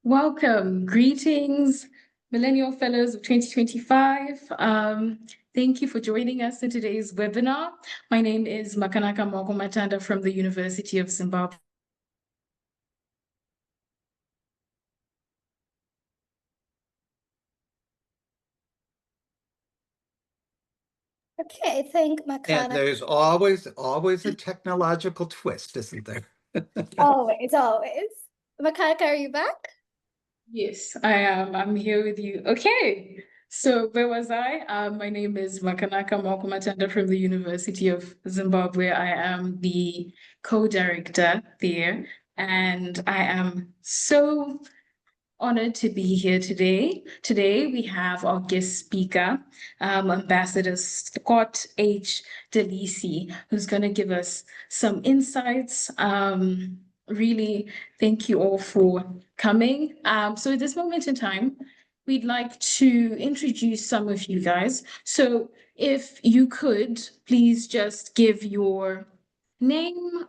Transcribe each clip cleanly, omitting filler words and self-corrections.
Welcome, greetings, Millennium Fellows of 2025. Thank you for joining us in today's webinar. My name is Makanaka Mogomatanda from the University of Zimbabwe. Okay, thank And Makana. there's always a technological twist, isn't there? Always. Makana, are you back? Yes, I am. I'm here with you. Okay, so where was I? My name is Makanaka Mogomatanda from the University of Zimbabwe. I am the co-director there, and I am so honored to be here today. Today, we have our guest speaker, Ambassador Scott H. Delisi, who's going to give us some insights. Really, thank you all for coming. So at this moment in time, we'd like to introduce some of you guys. So if you could, please just give your name,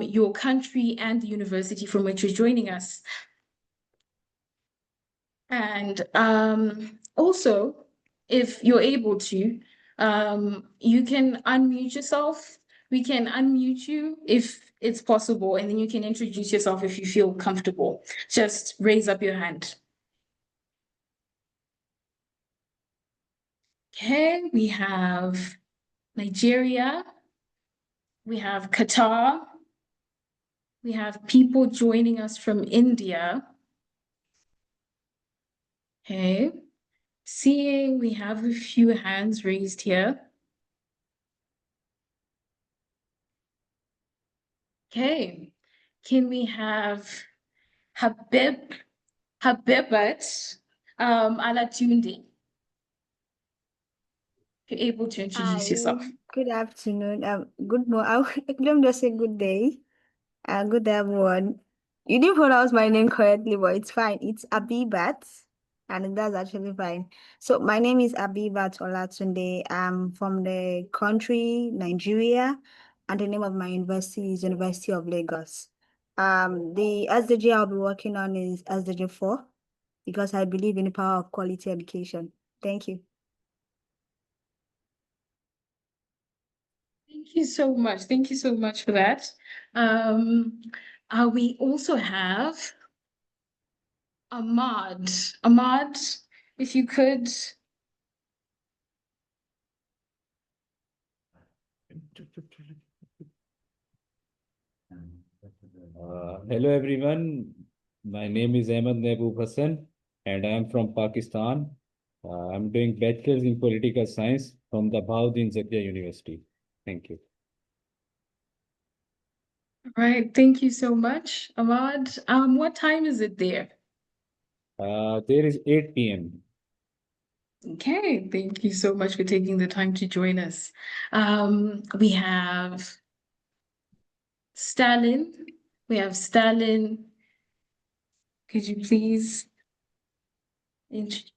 your country, and the university from which you're joining us. And also, if you're able to, you can unmute yourself. We can unmute you if it's possible, and then you can introduce yourself if you feel comfortable. Just raise up your hand. Okay, we have Nigeria. We have Qatar. We have people joining us from India. Okay. Seeing we have a few hands raised here. Okay, can we have Habibat Alatunde? If you're able to introduce yourself. Good afternoon. Good morning. Let me just say good day. Good day, everyone. You didn't pronounce my name correctly, but it's fine. It's Abibat, and that's actually fine. So my name is Abibat Olatunde. I'm from the country Nigeria, and the name of my university is University of Lagos. The SDG I'll be working on is SDG 4, because I believe in the power of quality education. Thank you. Thank you so much. Thank you so much for that. We also have Ahmad. Ahmad, if you could. Hello everyone, my name is Ahmed Mehboob Hassan and I am from Pakistan. I'm doing bachelor's in political science from the Bahauddin Zakia University. Thank you. All right, thank you so much, Ahmad. What time is it there? There is 8 p.m. Okay, thank you so much for taking the time to join us. We have Stalin. We have Stalin. Could you please introduce?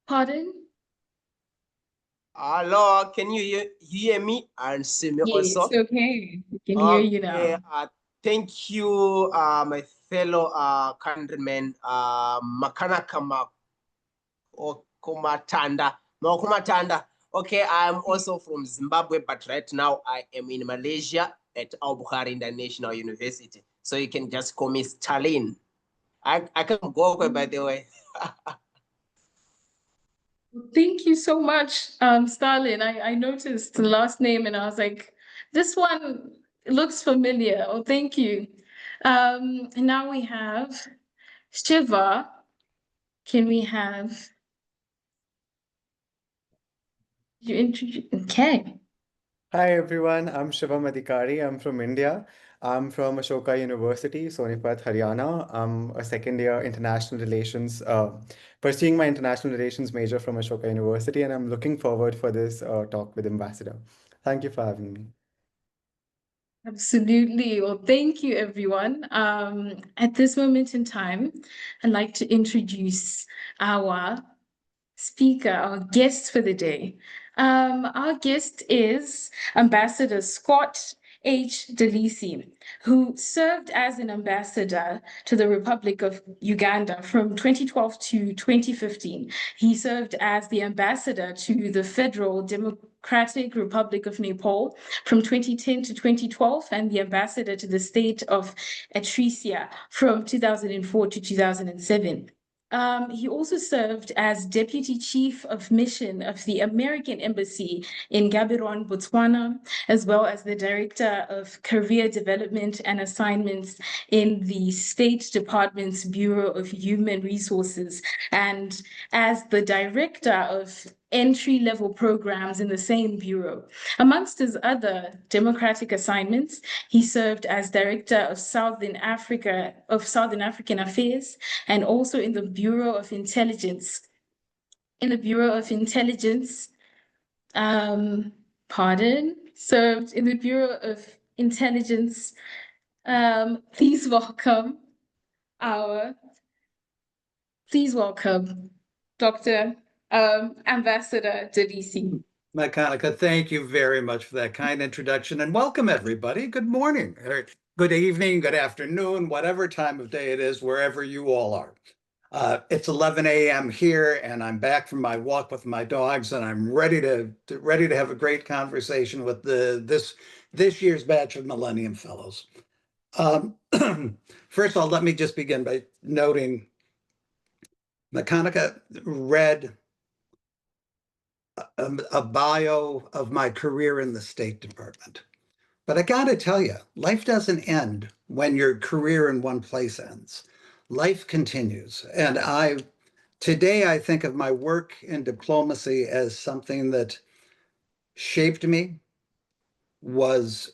Pardon? Hello, can you hear me and see me Yes, also? okay. We can hear you now. Thank you, my fellow countrymen, Makanaka Mokumatanda. Okay, I'm also from Zimbabwe, but right now I am in Malaysia at Al-Bukhari International University. So you can just call me Stalin. I can go, by the way. Thank you so much, Stalin. I noticed the last name and I was like, this one looks familiar. Oh, thank you. And now we have Shiva. Can we have you introduce? Okay. Hi everyone, I'm Shivam Adhikari. I'm from India. I'm from Ashoka University, Sonipat, Haryana. I'm a second year international relations, pursuing my international relations major from Ashoka University, and I'm looking forward for this talk with Ambassador. Thank you for having me. Absolutely. Well, thank you, everyone. At this moment in time, I'd like to introduce our speaker, our guest for the day. Our guest is Ambassador Scott H. Delisi, who served as an ambassador to the Republic of Uganda from 2012 to 2015. He served as the ambassador to the Federal Democratic Republic of Nepal from 2010 to 2012, and the ambassador to the state of Eritrea from 2004 to 2007. He also served as Deputy Chief of Mission of the American Embassy in Gaborone, Botswana, as well as the Director of Career Development and Assignments in the State Department's Bureau of Human Resources, and as the Director of entry-level programs in the same bureau. Amongst his other democratic assignments, he served as Director of Southern African Affairs, and also in the Bureau of Intelligence. Served in the Bureau of Intelligence. Please welcome Dr. Ambassador Delisi. Makanika, thank you very much for that kind introduction, and welcome everybody. Good morning, or good evening, good afternoon, whatever time of day it is, wherever you all are. It's 11 a.m. here, and I'm back from my walk with my dogs, and I'm ready to have a great conversation with this year's batch of Millennium Fellows. First of all, let me just begin by noting Makanika read a bio of my career in the State Department. But I gotta tell you, life doesn't end when your career in one place ends. Life continues. And today I think of my work in diplomacy as something that shaped me, was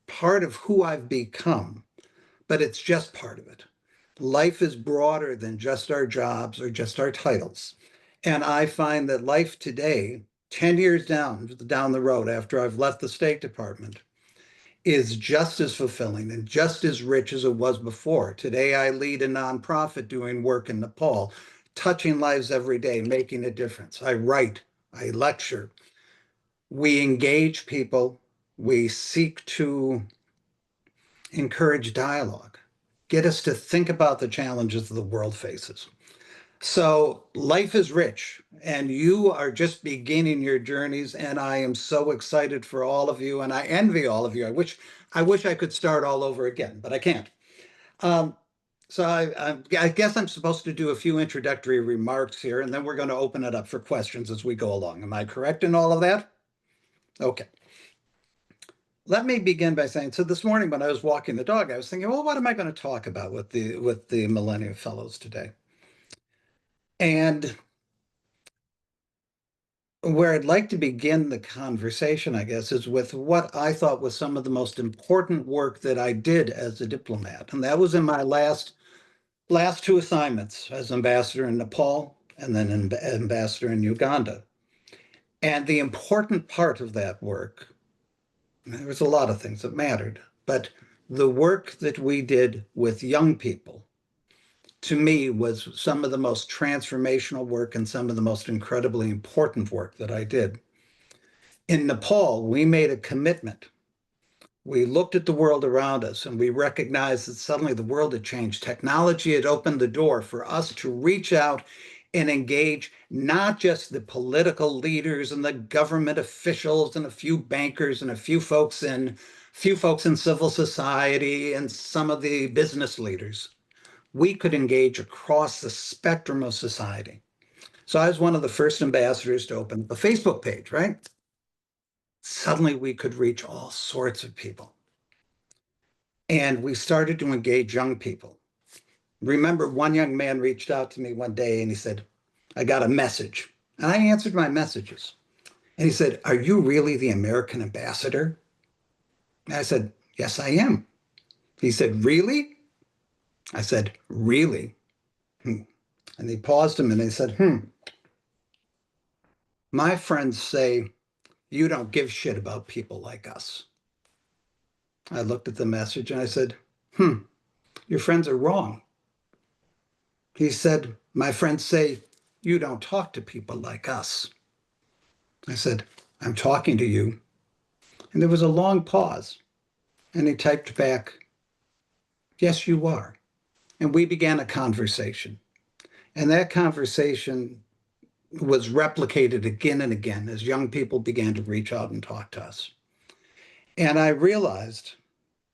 part of who I've become, but it's just part of it. Life is broader than just our jobs or just our titles. And I find that life today, 10 years down the road after I've left the State Department, is just as fulfilling and just as rich as it was before. Today, I lead a nonprofit doing work in Nepal, touching lives every day, making a difference. I write, I lecture. We engage people. We seek to encourage dialogue, get us to think about the challenges the world faces. So life is rich, and you are just beginning your journeys, and I am so excited for all of you, and I envy all of you. I wish I could start all over again, but I can't. So I guess I'm supposed to do a few introductory remarks here, and then we're going to open it up for questions as we go along. Am I correct in all of that? Okay. Let me begin by saying, so this morning when I was walking the dog, I was thinking, well, what am I going to talk about with the Millennium Fellows today? And where I'd like to begin the conversation, I guess, is with what I thought was some of the most important work that I did as a diplomat. And that was in my last two assignments as ambassador in Nepal and then ambassador in Uganda. And the important part of that work, there was a lot of things that mattered, but the work that we did with young people, to me, was some of the most transformational work and some of the most incredibly important work that I did. In Nepal, we made a commitment. We looked at the world around us and we recognized that suddenly the world had changed. Technology had opened the door for us to reach out and engage not just the political leaders and the government officials and a few bankers and a few folks in civil society and some of the business leaders. We could engage across the spectrum of society. So I was one of the first ambassadors to open a Facebook page, right? Suddenly we could reach all sorts of people. And we started to engage young people. Remember, one young man reached out to me one day and he said, I got a message. And I answered my messages. And he said, are you really the American ambassador? And I said, yes, I am. He said, really? I said, really? And he paused a minute and he said, my friends say you don't give shit about people like us. I looked at the message and I said, your friends are wrong. He said, my friends say you don't talk to people like us. I said, I'm talking to you. And there was a long pause. And he typed back, yes, you are. And we began a conversation. And that conversation was replicated again and again as young people began to reach out and talk to us. And I realized,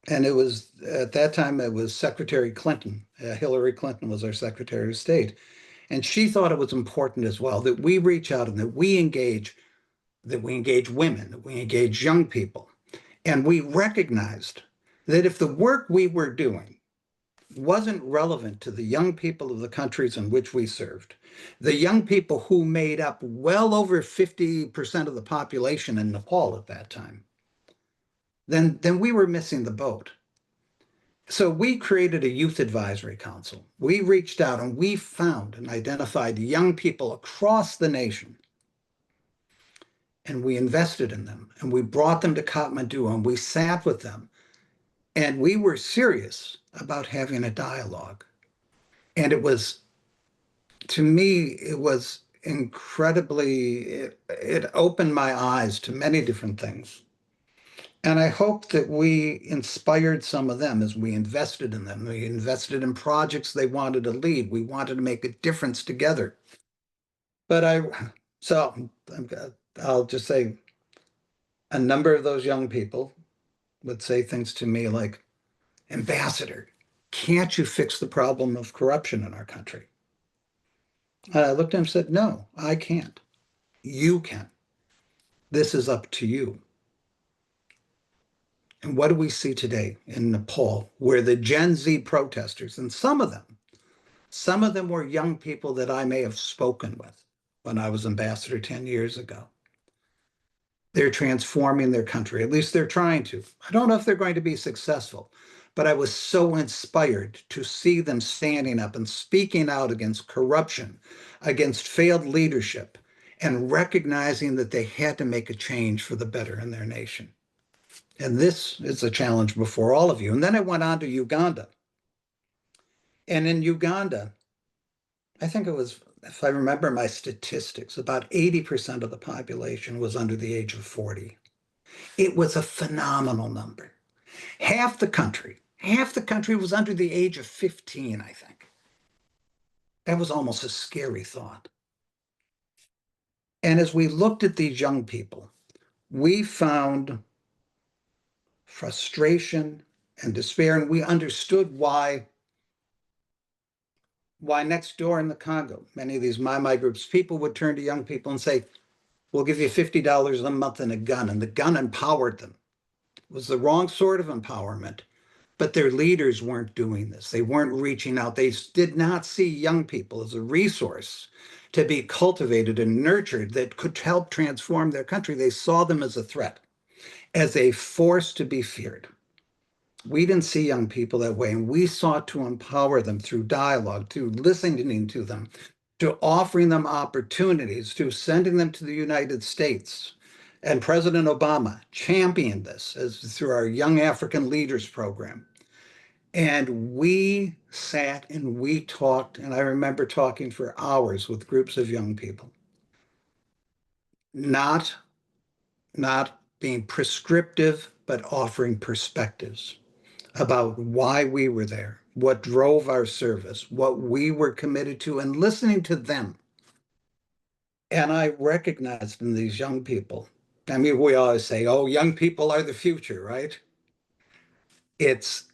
and it was at that time, it was Secretary Clinton. Hillary Clinton was our Secretary of State. And she thought it was important as well that we reach out and that we engage women, that we engage young people. And we recognized that if the work we were doing wasn't relevant to the young people of the countries in which we served, the young people who made up well over 50% of the population in Nepal at that time, then we were missing the boat. So we created a youth advisory council. We reached out and we found and identified young people across the nation. And we invested in them and we brought them to Kathmandu and we sat with them. And we were serious about having a dialogue. And it was, to me, it was incredibly, it opened my eyes to many different things. And I hope that we inspired some of them as we invested in them. We invested in projects they wanted to lead. We wanted to make a difference together. But I'll just say a number of those young people would say things to me like, Ambassador, can't you fix the problem of corruption in our country? And I looked at him and said, no, I can't. You can. This is up to you. And what do we see today in Nepal, where the Gen Z protesters, and some of them were young people that I may have spoken with when I was ambassador 10 years ago. They're transforming their country, at least they're trying to. I don't know if they're going to be successful, but I was so inspired to see them standing up and speaking out against corruption, against failed leadership, and recognizing that they had to make a change for the better in their nation. And this is a challenge before all of you. And then I went on to Uganda. And in Uganda, I think it was, if I remember my statistics, about 80% of the population was under the age of 40. It was a phenomenal number. Half the country was under the age of 15, I think. That was almost a scary thought. And as we looked at these young people, we found frustration and despair, and we understood why next door in the Congo, many of these Mai groups, people would turn to young people and say, we'll give you $50 a month and a gun, and the gun empowered them. It was the wrong sort of empowerment, but their leaders weren't doing this. They weren't reaching out. They did not see young people as a resource to be cultivated and nurtured that could help transform their country. They saw them as a threat, as a force to be feared. We didn't see young people that way, and we sought to empower them through dialogue, through listening to them, to offering them opportunities, to sending them to the United States. And President Obama championed this through our Young African Leaders Program. And we sat and we talked, and I remember talking for hours with groups of young people, not being prescriptive, but offering perspectives about why we were there, what drove our service, what we were committed to, and listening to them. And I recognized in these young people, I mean, we always say, oh, young people are the future, right? It's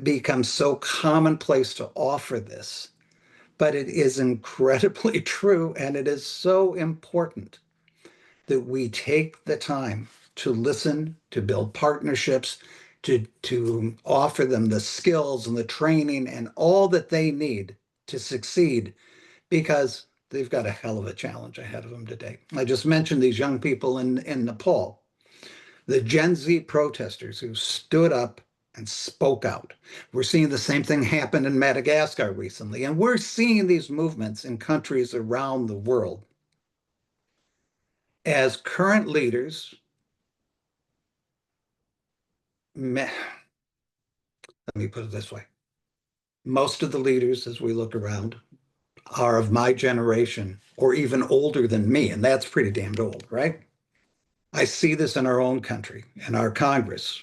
become so commonplace to offer this, but it is incredibly true, and it is so important that we take the time to listen, to build partnerships, to offer them the skills and the training and all that they need to succeed, because they've got a hell of a challenge ahead of them today. I just mentioned these young people in Nepal, the Gen Z protesters who stood up and spoke out. We're seeing the same thing happen in Madagascar recently, and we're seeing these movements in countries around the world. As current leaders, let me put it this way. Most of the leaders, as we look around, are of my generation or even older than me, and that's pretty damned old, right? I see this in our own country, in our Congress.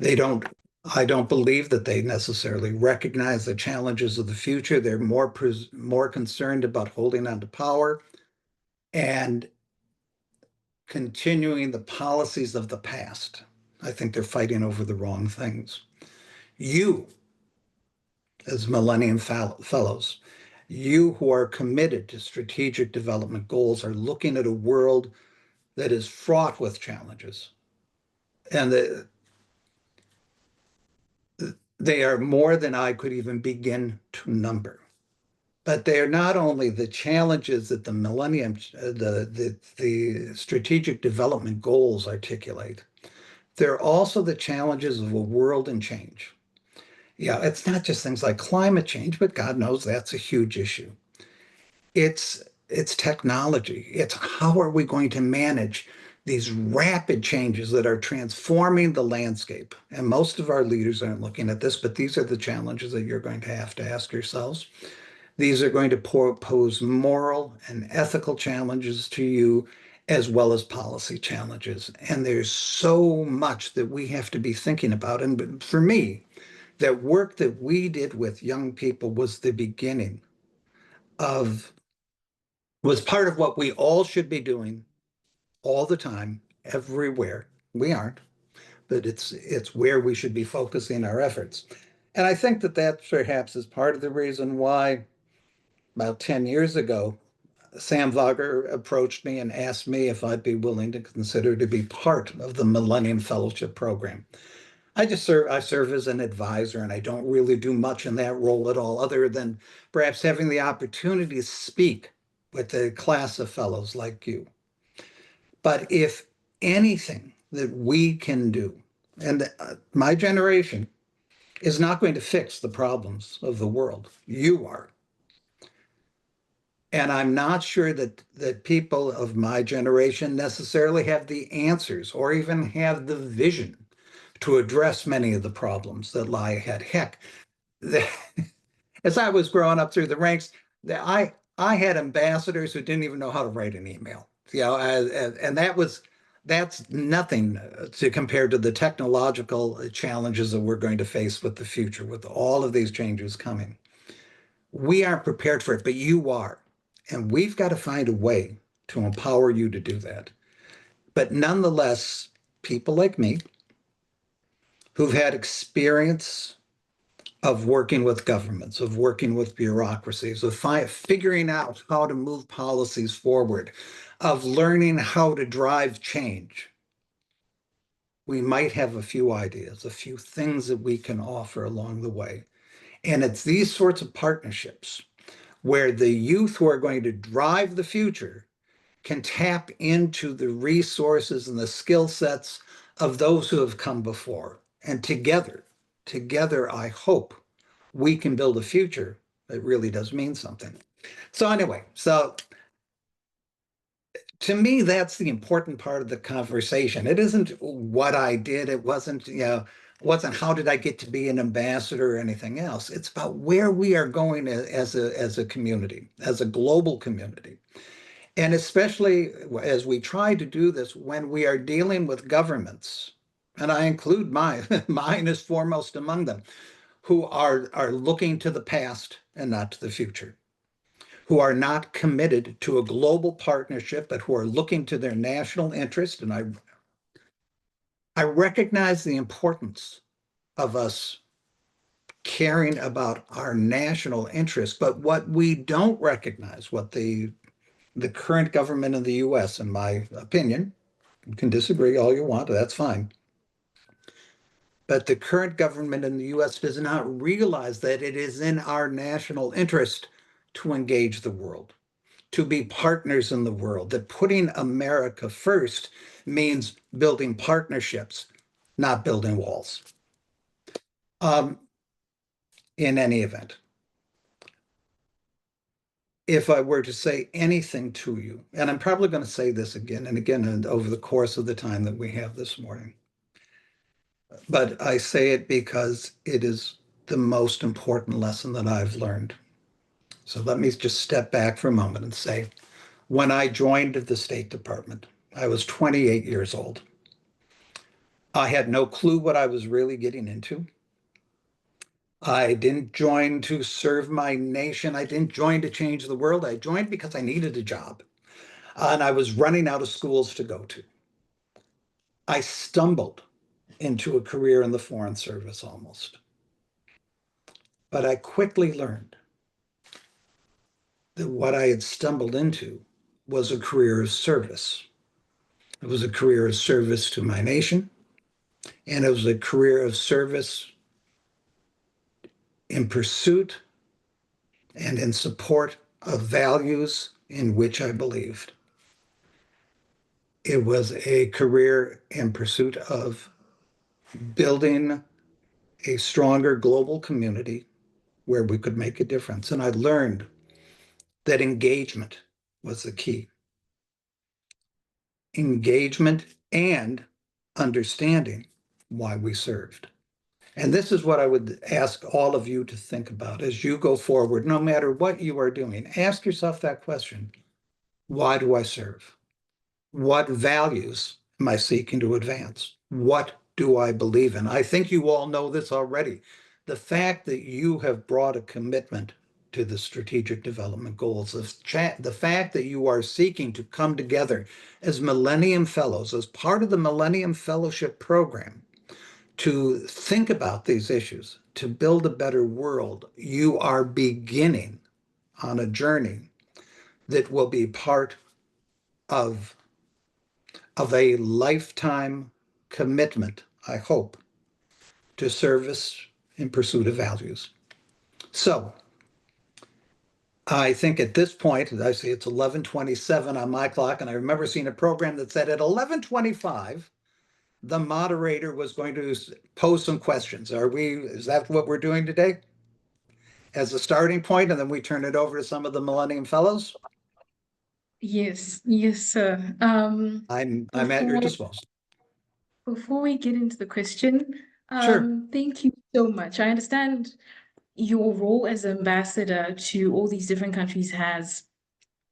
I don't believe that they necessarily recognize the challenges of the future. They're more concerned about holding on to power and continuing the policies of the past. I think they're fighting over the wrong things. You, as Millennium Fellows, you who are committed to strategic development goals are looking at a world that is fraught with challenges. And they are more than I could even begin to number. But they are not only the challenges that the the strategic development goals articulate, they're also the challenges of a world in change. Yeah, it's not just things like climate change, but God knows that's a huge issue. It's technology. It's how are we going to manage these rapid changes that are transforming the landscape? And most of our leaders aren't looking at this, but these are the challenges that you're going to have to ask yourselves. These are going to pose moral and ethical challenges to you, as well as policy challenges. And there's so much that we have to be thinking about. And for me, that work that we did with young people was the beginning was part of what we all should be doing all the time, everywhere. We aren't, but it's where we should be focusing our efforts. And I think that perhaps is part of the reason why about 10 years ago, Sam Wagner approached me and asked me if I'd be willing to consider to be part of the Millennium Fellowship Program. I serve as an advisor, and I don't really do much in that role at all, other than perhaps having the opportunity to speak with a class of fellows like you. But if anything that we can do, and my generation is not going to fix the problems of the world, you are. And I'm not sure that people of my generation necessarily have the answers or even have the vision to address many of the problems that lie ahead. Heck, as I was growing up through the ranks, I had ambassadors who didn't even know how to write an email. You know, and that's nothing to compare to the technological challenges that we're going to face with the future, with all of these changes coming. We aren't prepared for it, but you are. And we've got to find a way to empower you to do that. But nonetheless, people like me who've had experience of working with governments, of working with bureaucracies, of figuring out how to move policies forward, of learning how to drive change, we might have a few ideas, a few things that we can offer along the way. And it's these sorts of partnerships where the youth who are going to drive the future can tap into the resources and the skill sets of those who have come before. And together, I hope we can build a future that really does mean something. So anyway, to me, that's the important part of the conversation. It isn't what I did. It wasn't, wasn't how did I get to be an ambassador or anything else. It's about where we are going as a community, as a global community. And especially as we try to do this when we are dealing with governments, and I include mine is foremost among them, who are looking to the past and not to the future, who are not committed to a global partnership, but who are looking to their national interest. And I recognize the importance of us caring about our national interest, but what we don't recognize, what the current government in the US, in my opinion, you can disagree all you want, that's fine. But the current government in the US does not realize that it is in our national interest to engage the world, to be partners in the world, that putting America first means building partnerships, not building walls. In any event, if I were to say anything to you, and I'm probably going to say this again and again and over the course of the time that we have this morning, but I say it because it is the most important lesson that I've learned. So let me just step back for a moment and say, when I joined the State Department, I was 28 years old. I had no clue what I was really getting into. I didn't join to serve my nation. I didn't join to change the world. I joined because I needed a job. And I was running out of schools to go to. I stumbled into a career in the Foreign Service almost. But I quickly learned that what I had stumbled into was a career of service. It was a career of service to my nation, and it was a career of service in pursuit and in support of values in which I believed. It was a career in pursuit of building a stronger global community where we could make a difference. And I learned that engagement was the key. Engagement and understanding why we served. And this is what I would ask all of you to think about as you go forward, no matter what you are doing. Ask yourself that question. Why do I serve? What values am I seeking to advance? What do I believe in? I think you all know this already. The fact that you have brought a commitment to the strategic development goals, the fact that you are seeking to come together as Millennium Fellows, as part of the Millennium Fellowship program, to think about these issues, to build a better world, you are beginning on a journey that will be part of a lifetime commitment, I hope, to service in pursuit of values. So I think at this point, I see it's 11:27 on my clock, and I remember seeing a program that said at 11:25, the moderator was going to pose some questions. Is that what we're doing today? As a starting point, and then we turn it over to some of the Millennium Fellows? Yes, sir. I'm at your disposal. Before we get into the question, Sure. thank you so much. I understand your role as ambassador to all these different countries has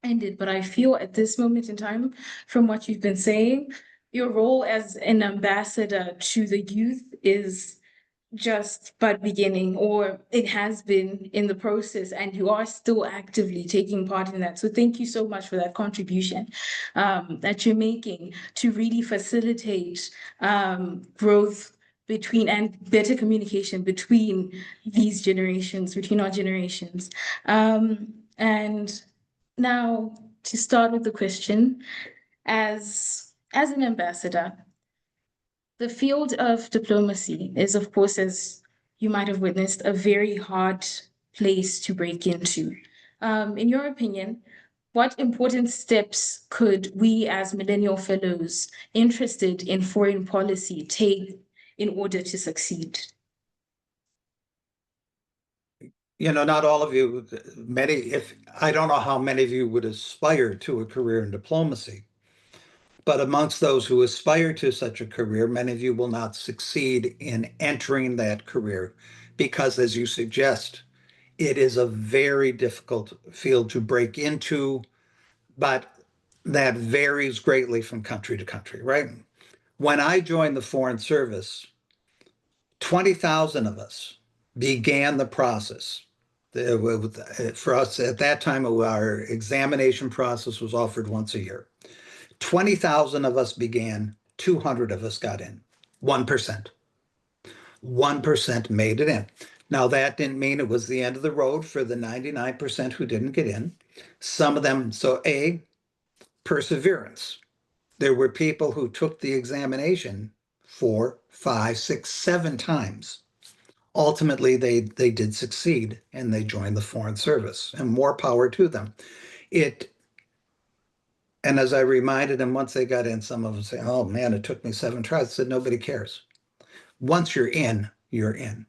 ended, but I feel at this moment in time, from what you've been saying, your role as an ambassador to the youth is just but beginning, or it has been in the process, and you are still actively taking part in that. So thank you so much for that contribution that you're making to really facilitate growth between and better communication between these generations, between our generations. And now to start with the question, as an ambassador, the field of diplomacy is, of course, as you might have witnessed, a very hard place to break into. In your opinion, what important steps could we as Millennial Fellows interested in foreign policy take in order to succeed? Not all of you, I don't know how many of you would aspire to a career in diplomacy. But amongst those who aspire to such a career, many of you will not succeed in entering that career because, as you suggest, it is a very difficult field to break into, but that varies greatly from country to country, right? When I joined the Foreign Service, 20,000 of us began the process. For us at that time, our examination process was offered once a year. 20,000 of us began, 200 of us got in, 1%. 1% made it in. Now, that didn't mean it was the end of the road for the 99% who didn't get in. Some of them, perseverance. There were people who took the examination 4, 5, 6, 7 times. Ultimately, they did succeed and they joined the Foreign Service, and more power to them. And as I reminded them, once they got in, some of them say, oh man, it took me 7 tries. I said, nobody cares. Once you're in, you're in.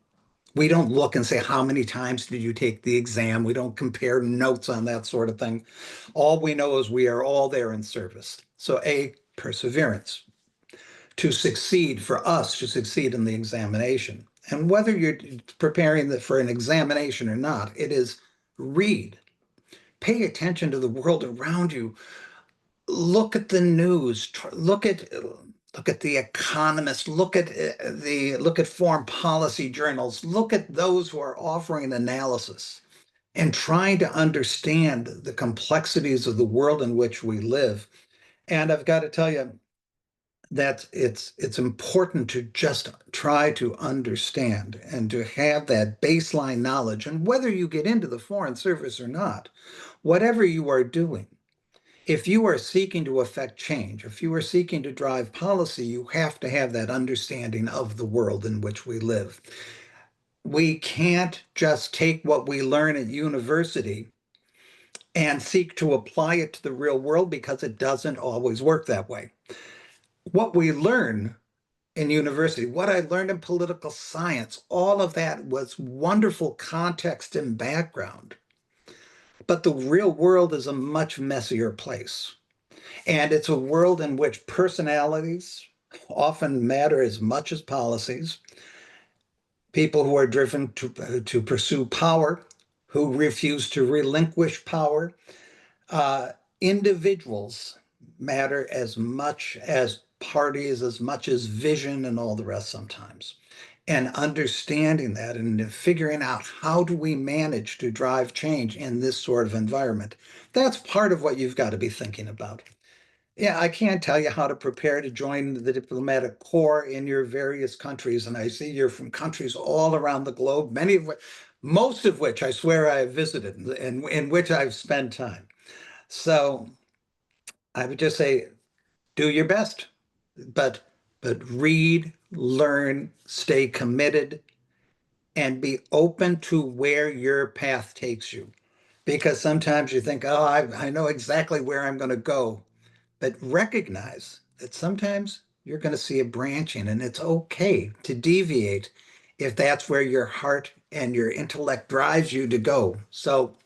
We don't look and say, how many times did you take the exam? We don't compare notes on that sort of thing. All we know is we are all there in service. So perseverance. To succeed, for us to succeed in the examination. And whether you're preparing for an examination or not, it is read. Pay attention to the world around you. Look at the news, look at look at The Economist, look at foreign policy journals, look at those who are offering analysis and trying to understand the complexities of the world in which we live. And I've got to tell you that it's important to just try to understand and to have that baseline knowledge. And whether you get into the Foreign Service or not, whatever you are doing, if you are seeking to affect change, if you are seeking to drive policy, you have to have that understanding of the world in which we live. We can't just take what we learn at university and seek to apply it to the real world, because it doesn't always work that way. What we learn in university, what I learned in political science, all of that was wonderful context and background. But the real world is a much messier place. And it's a world in which personalities often matter as much as policies. People who are driven to pursue power, who refuse to relinquish power. Individuals matter as much as parties, as much as vision and all the rest sometimes. And understanding that and figuring out how do we manage to drive change in this sort of environment, that's part of what you've got to be thinking about. Yeah, I can't tell you how to prepare to join the diplomatic corps in your various countries. And I see you're from countries all around the globe, most of which I swear I have visited and in which I've spent time. So I would just say, do your best, but read, learn, stay committed, and be open to where your path takes you. Because sometimes you think, oh, I know exactly where I'm going to go. But recognize that sometimes you're going to see a branching, and it's okay to deviate if that's where your heart and your intellect drives you to go. So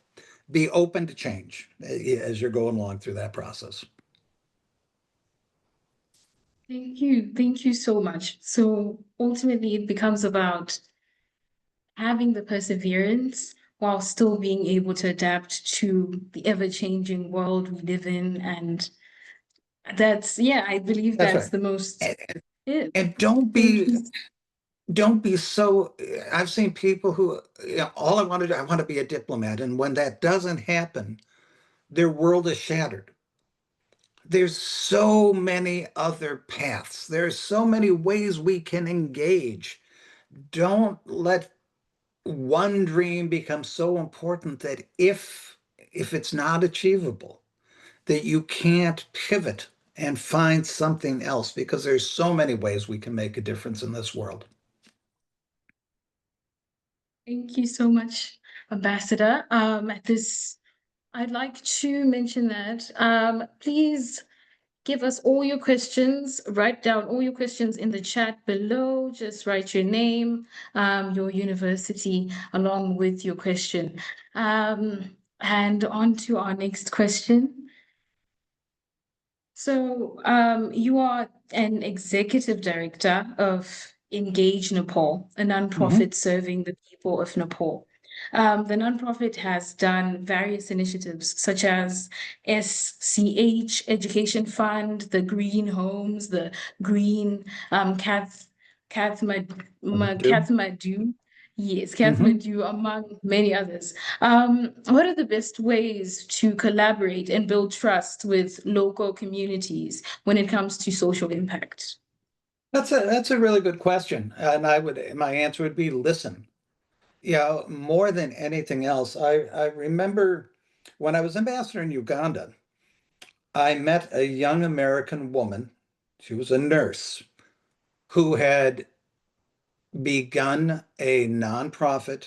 be open to change as you're going along through that process. Thank you. Thank you so much. So ultimately, it becomes about having the perseverance while still being able to adapt to the ever-changing world we live in. And I believe That's that's right. the most. Yeah. And don't be so. I've seen people who, all I want to do, I want to be a diplomat. And when that doesn't happen, their world is shattered. There's so many other paths. There's so many ways we can engage. Don't let one dream become so important that if it's not achievable, that you can't pivot and find something else, because there's so many ways we can make a difference in this world. Thank you so much, Ambassador. I'd like to mention that please give us all your questions. Write down all your questions in the chat below. Just write your name, your university, along with your question. And on to our next question. So you are an executive director of Engage Nepal, a nonprofit serving the people of Nepal. The nonprofit has done various initiatives such as SCH Education Fund, the Green Homes, the Green Kathmandu. Yes, Kathmandu, among many others. What are the best ways to collaborate and build trust with local communities when it comes to social impact? That's a really good question. And my answer would be listen. More than anything else, I remember when I was ambassador in Uganda, I met a young American woman. She was a nurse who had begun a nonprofit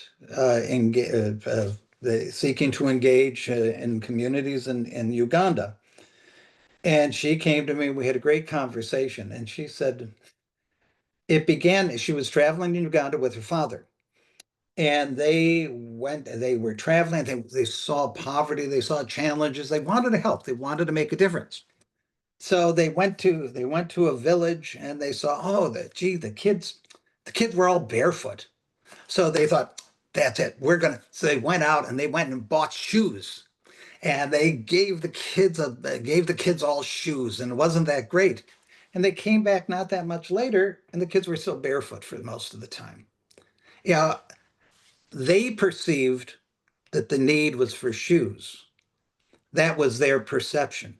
seeking to engage in communities in Uganda. And she came to me, we had a great conversation, and she said, she was traveling in Uganda with her father. And they were traveling, they saw poverty, they saw challenges, they wanted to help, they wanted to make a difference. So they went to a village and they saw, oh, the kids were all barefoot. So they thought, that's it, so they went out and they went and bought shoes. And they gave the kids all shoes, and it wasn't that great. And they came back not that much later, and the kids were still barefoot for most of the time. Yeah, they perceived that the need was for shoes. That was their perception.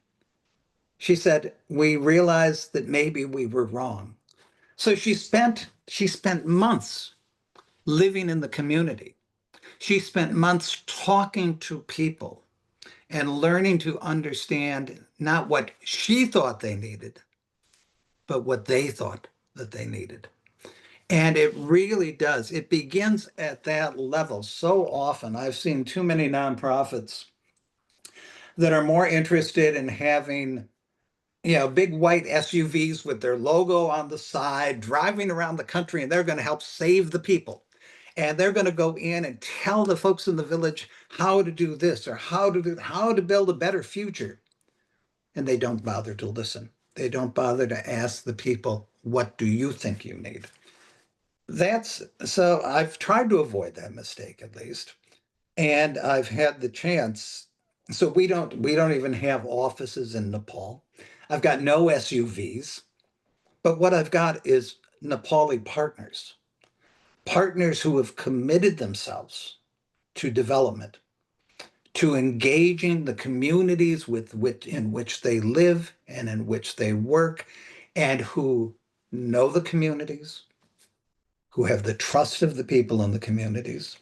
She said, we realized that maybe we were wrong. So she spent months living in the community. She spent months talking to people and learning to understand not what she thought they needed, but what they thought that they needed. And it really does. It begins at that level. So often I've seen too many nonprofits that are more interested in having, big white SUVs with their logo on the side, driving around the country, and they're going to help save the people. And they're going to go in and tell the folks in the village how to do this or how to build a better future. And they don't bother to listen. They don't bother to ask the people, what do you think you need? So I've tried to avoid that mistake at least. And I've had the chance. So we don't even have offices in Nepal. I've got no SUVs, but what I've got is Nepali partners who have committed themselves to development, to engaging the communities in which they live and in which they work, and who know the communities, who have the trust of the people in the communities,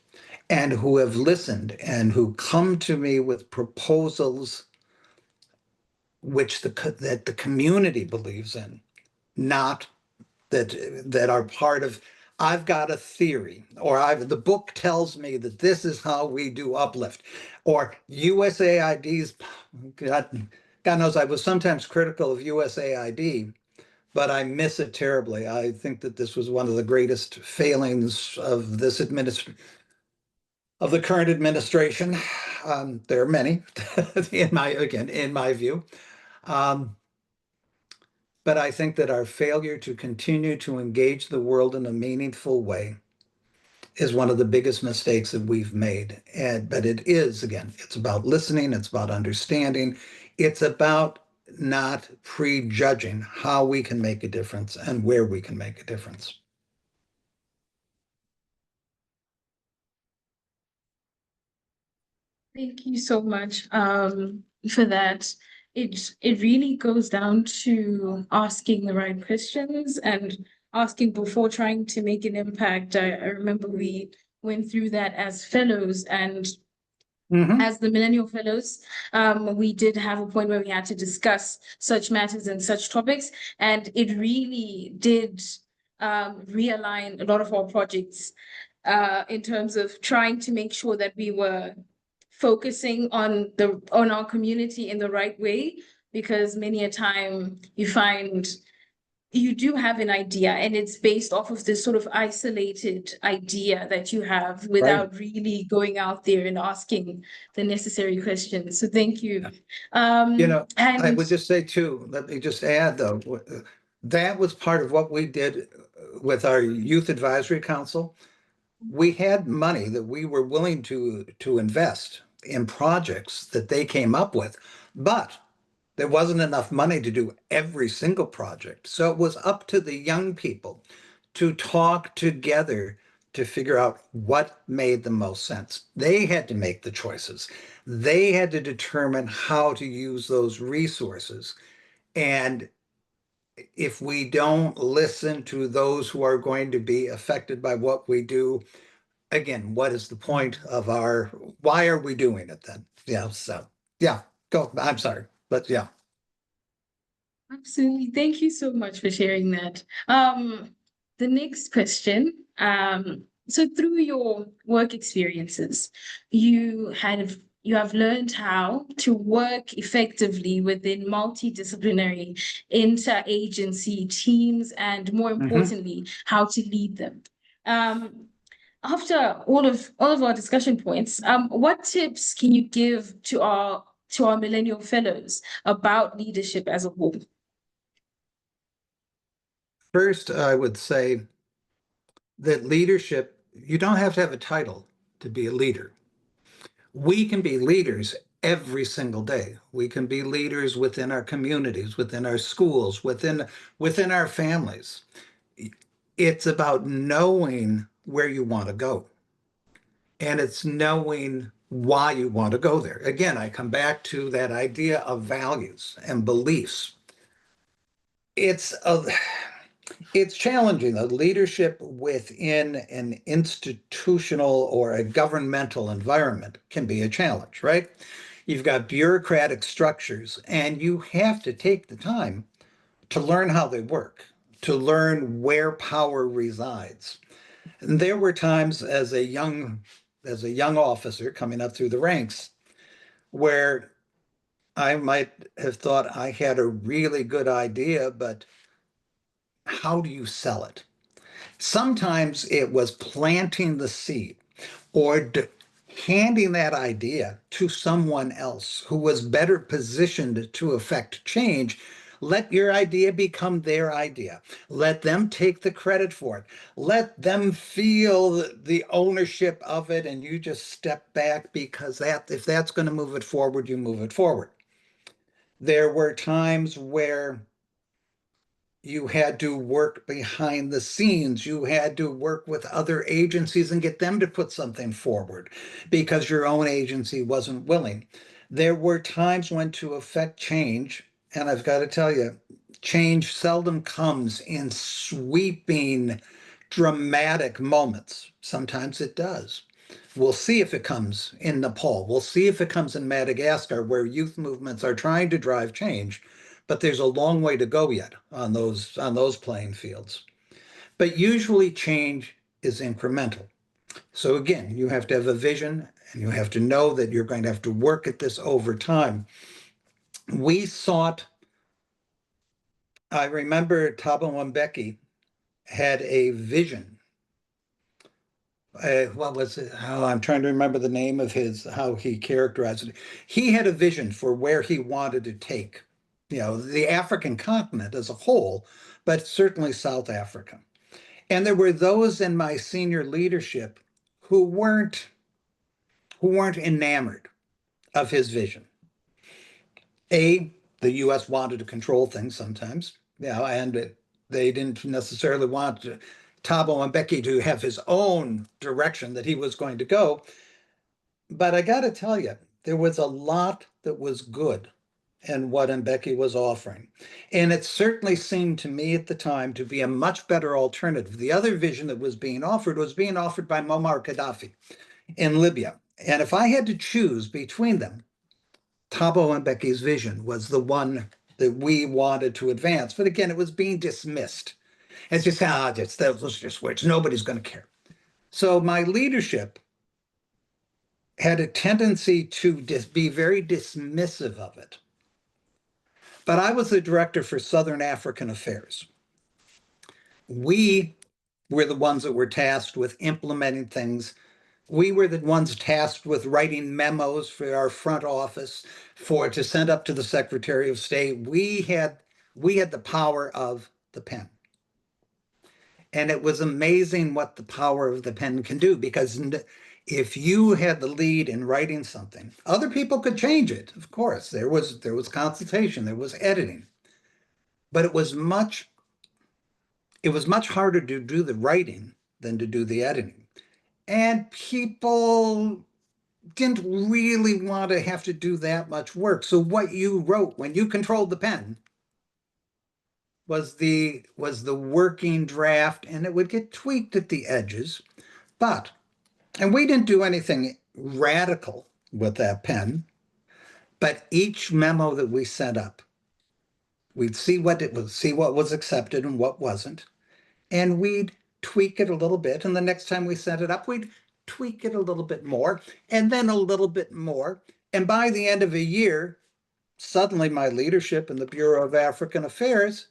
and who have listened and who come to me with proposals that the community believes in, not that are part of, I've got a theory, or the book tells me that this is how we do uplift, or USAID's, God knows I was sometimes critical of USAID, but I miss it terribly. I think that this was one of the greatest failings of the current administration. There are many, in my view. But I think that our failure to continue to engage the world in a meaningful way is one of the biggest mistakes that we've made. But it is, again, it's about listening, it's about understanding, it's about not prejudging how we can make a difference and where we can make a difference. Thank you so much for that. It really goes down to asking the right questions and asking before trying to make an impact. I remember we went through that as fellows, and as the Millennium Fellows, we did have a point where we had to discuss such matters and such topics, and it really did realign a lot of our projects in terms of trying to make sure that we were focusing on our community in the right way, because many a time you find you do have an idea and it's based off of this sort of isolated idea that you have without really going out there and asking the necessary questions. So thank you. I And would just say too, let me just add though, that was part of what we did with our Youth Advisory Council. We had money that we were willing to invest in projects that they came up with, but there wasn't enough money to do every single project. So it was up to the young people to talk together to figure out what made the most sense. They had to make the choices. They had to determine how to use those resources. And if we don't listen to those who are going to be affected by what we do, again, what is the point of why are we doing it then? Yeah, so yeah, go. I'm sorry, but yeah. absolutely. Thank you so much for sharing that. The next question. So through your work experiences, you have learned how to work effectively within multidisciplinary interagency teams, and more importantly, how to lead them. After all of our discussion points, what tips can you give to our Millennial Fellows about leadership as a whole? First, I would say that leadership, you don't have to have a title to be a leader. We can be leaders every single day. We can be leaders within our communities, within our schools, within our families. It's about knowing where you want to go. And it's knowing why you want to go there. Again, I come back to that idea of values and beliefs. It's challenging. The leadership within an institutional or a governmental environment can be a challenge, right? You've got bureaucratic structures, and you have to take the time to learn how they work, to learn where power resides. And there were times as a young officer coming up through the ranks where I might have thought I had a really good idea, but how do you sell it? Sometimes it was planting the seed or handing that idea to someone else who was better positioned to affect change. Let your idea become their idea. Let them take the credit for it. Let them feel the ownership of it, and you just step back, because if that's going to move it forward, you move it forward. There were times where you had to work behind the scenes. You had to work with other agencies and get them to put something forward because your own agency wasn't willing. There were times when to affect change, and I've got to tell you, change seldom comes in sweeping, dramatic moments. Sometimes it does. We'll see if it comes in Nepal. We'll see if it comes in Madagascar, where youth movements are trying to drive change. But there's a long way to go yet on those playing fields. But usually change is incremental. So again, you have to have a vision, and you have to know that you're going to have to work at this over time. I remember Thabo Mbeki had a vision. What was it? I'm trying to remember the name of how he characterized it. He had a vision for where he wanted to take, the African continent as a whole, but certainly South Africa. And there were those in my senior leadership who weren't enamored of his vision. The U.S. wanted to control things sometimes, and they didn't necessarily want Thabo Mbeki to have his own direction that he was going to go. But I got to tell you, there was a lot that was good in what Mbeki was offering. And it certainly seemed to me at the time to be a much better alternative. The other vision that was being offered by Muammar Gaddafi in Libya. And if I had to choose between them, Thabo Mbeki's vision was the one that we wanted to advance. But again, it was being dismissed. It's just, those are just words. Nobody's going to care. So my leadership had a tendency to be very dismissive of it. But I was the director for Southern African Affairs. We were the ones that were tasked with implementing things. We were the ones tasked with writing memos for our front office to send up to the Secretary of State. We had the power of the pen. And it was amazing what the power of the pen can do, because if you had the lead in writing something, other people could change it. Of course, there was consultation, there was editing, but it was much harder to do the writing than to do the editing. And people didn't really want to have to do that much work. So what you wrote when you controlled the pen was the working draft, and it would get tweaked at the edges. And we didn't do anything radical with that pen, but each memo that we sent up, we'd see what was accepted and what wasn't, and we'd tweak it a little bit. And the next time we sent it up, we'd tweak it a little bit more, and then a little bit more. And by the end of a year, suddenly my leadership in the Bureau of African Affairs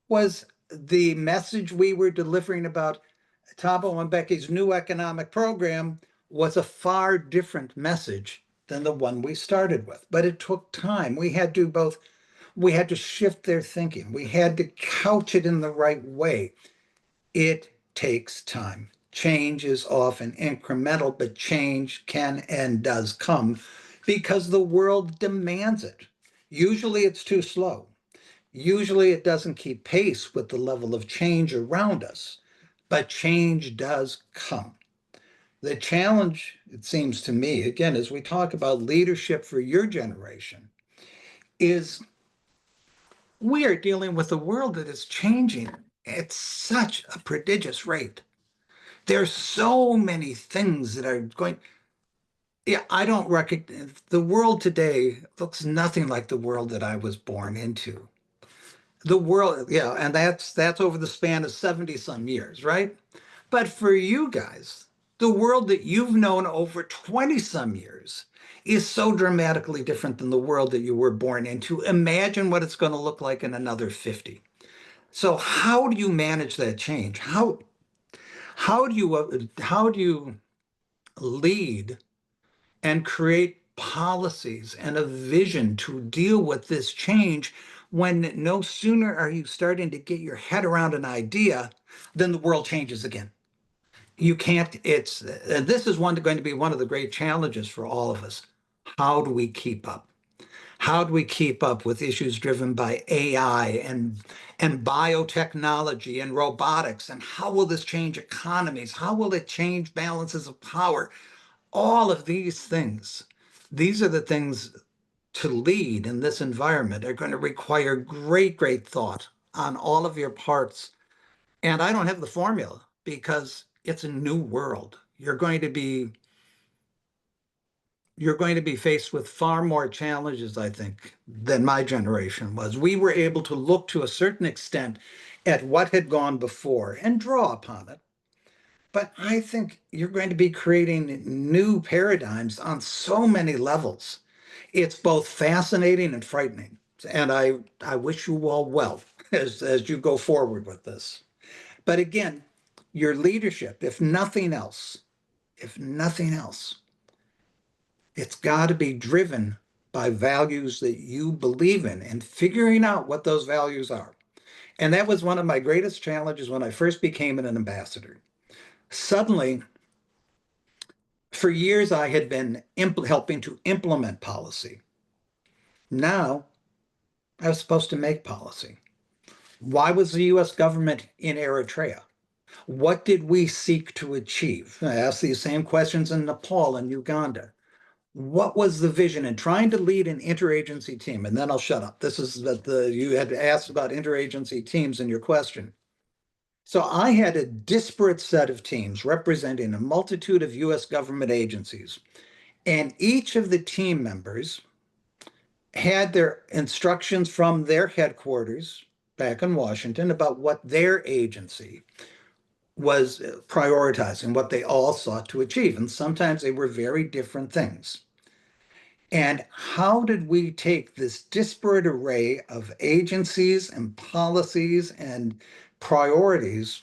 was the message we were delivering about Thabo Mbeki's new economic program was a far different message than the one we started with. But it took time. We had to shift their thinking. We had to couch it in the right way. It takes time. Change is often incremental, but change can and does come because the world demands it. Usually it's too slow. Usually it doesn't keep pace with the level of change around us, but change does come. The challenge, it seems to me, again, as we talk about leadership for your generation, is we are dealing with a world that is changing at such a prodigious rate. There's so many things that are going. Yeah, I don't recognize the world today looks nothing like the world that I was born into. The world, yeah, and that's over the span of 70 some years, right? But for you guys, the world that you've known over 20 some years is so dramatically different than the world that you were born into. Imagine what it's going to look like in another 50. So how do you manage that change? How do you lead and create policies and a vision to deal with this change when no sooner are you starting to get your head around an idea than the world changes again? You can't, this is going to be one of the great challenges for all of us. How do we keep up? How do we keep up with issues driven by AI and biotechnology and robotics? And how will this change economies? How will it change balances of power? All of these things, these are the things to lead in this environment are going to require great, great thought on all of your parts. And I don't have the formula because it's a new world. You're going to be faced with far more challenges, I think, than my generation was. We were able to look to a certain extent at what had gone before and draw upon it. But I think you're going to be creating new paradigms on so many levels. It's both fascinating and frightening. And I wish you all well as you go forward with this. But again, your leadership, if nothing else, it's got to be driven by values that you believe in and figuring out what those values are. And that was one of my greatest challenges when I first became an ambassador. Suddenly, for years, I had been helping to implement policy. Now, I was supposed to make policy. Why was the US government in Eritrea? What did we seek to achieve? I asked these same questions in Nepal and Uganda. What was the vision in trying to lead an interagency team? And then I'll shut up. This is that you had asked about interagency teams in your question. So I had a disparate set of teams representing a multitude of US government agencies. And each of the team members had their instructions from their headquarters back in Washington about what their agency was prioritizing, what they all sought to achieve. And sometimes they were very different things. And how did we take this disparate array of agencies and policies and priorities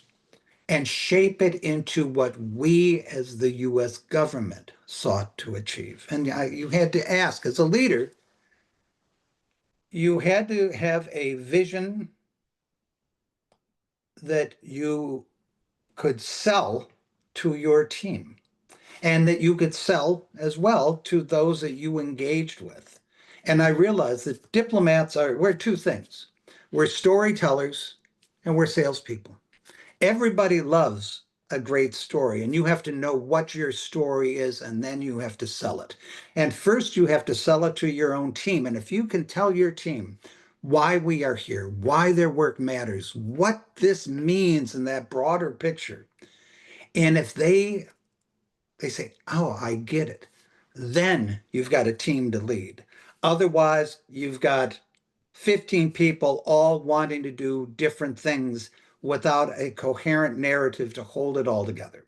and shape it into what we as the US government sought to achieve? And you had to ask, as a leader, you had to have a vision that you could sell to your team and that you could sell as well to those that you engaged with. And I realized that we're two things. We're storytellers and we're salespeople. Everybody loves a great story, and you have to know what your story is, and then you have to sell it. And first, you have to sell it to your own team. And if you can tell your team why we are here, why their work matters, what this means in that broader picture, and if they say, oh, I get it, then you've got a team to lead. Otherwise, you've got 15 people all wanting to do different things without a coherent narrative to hold it all together.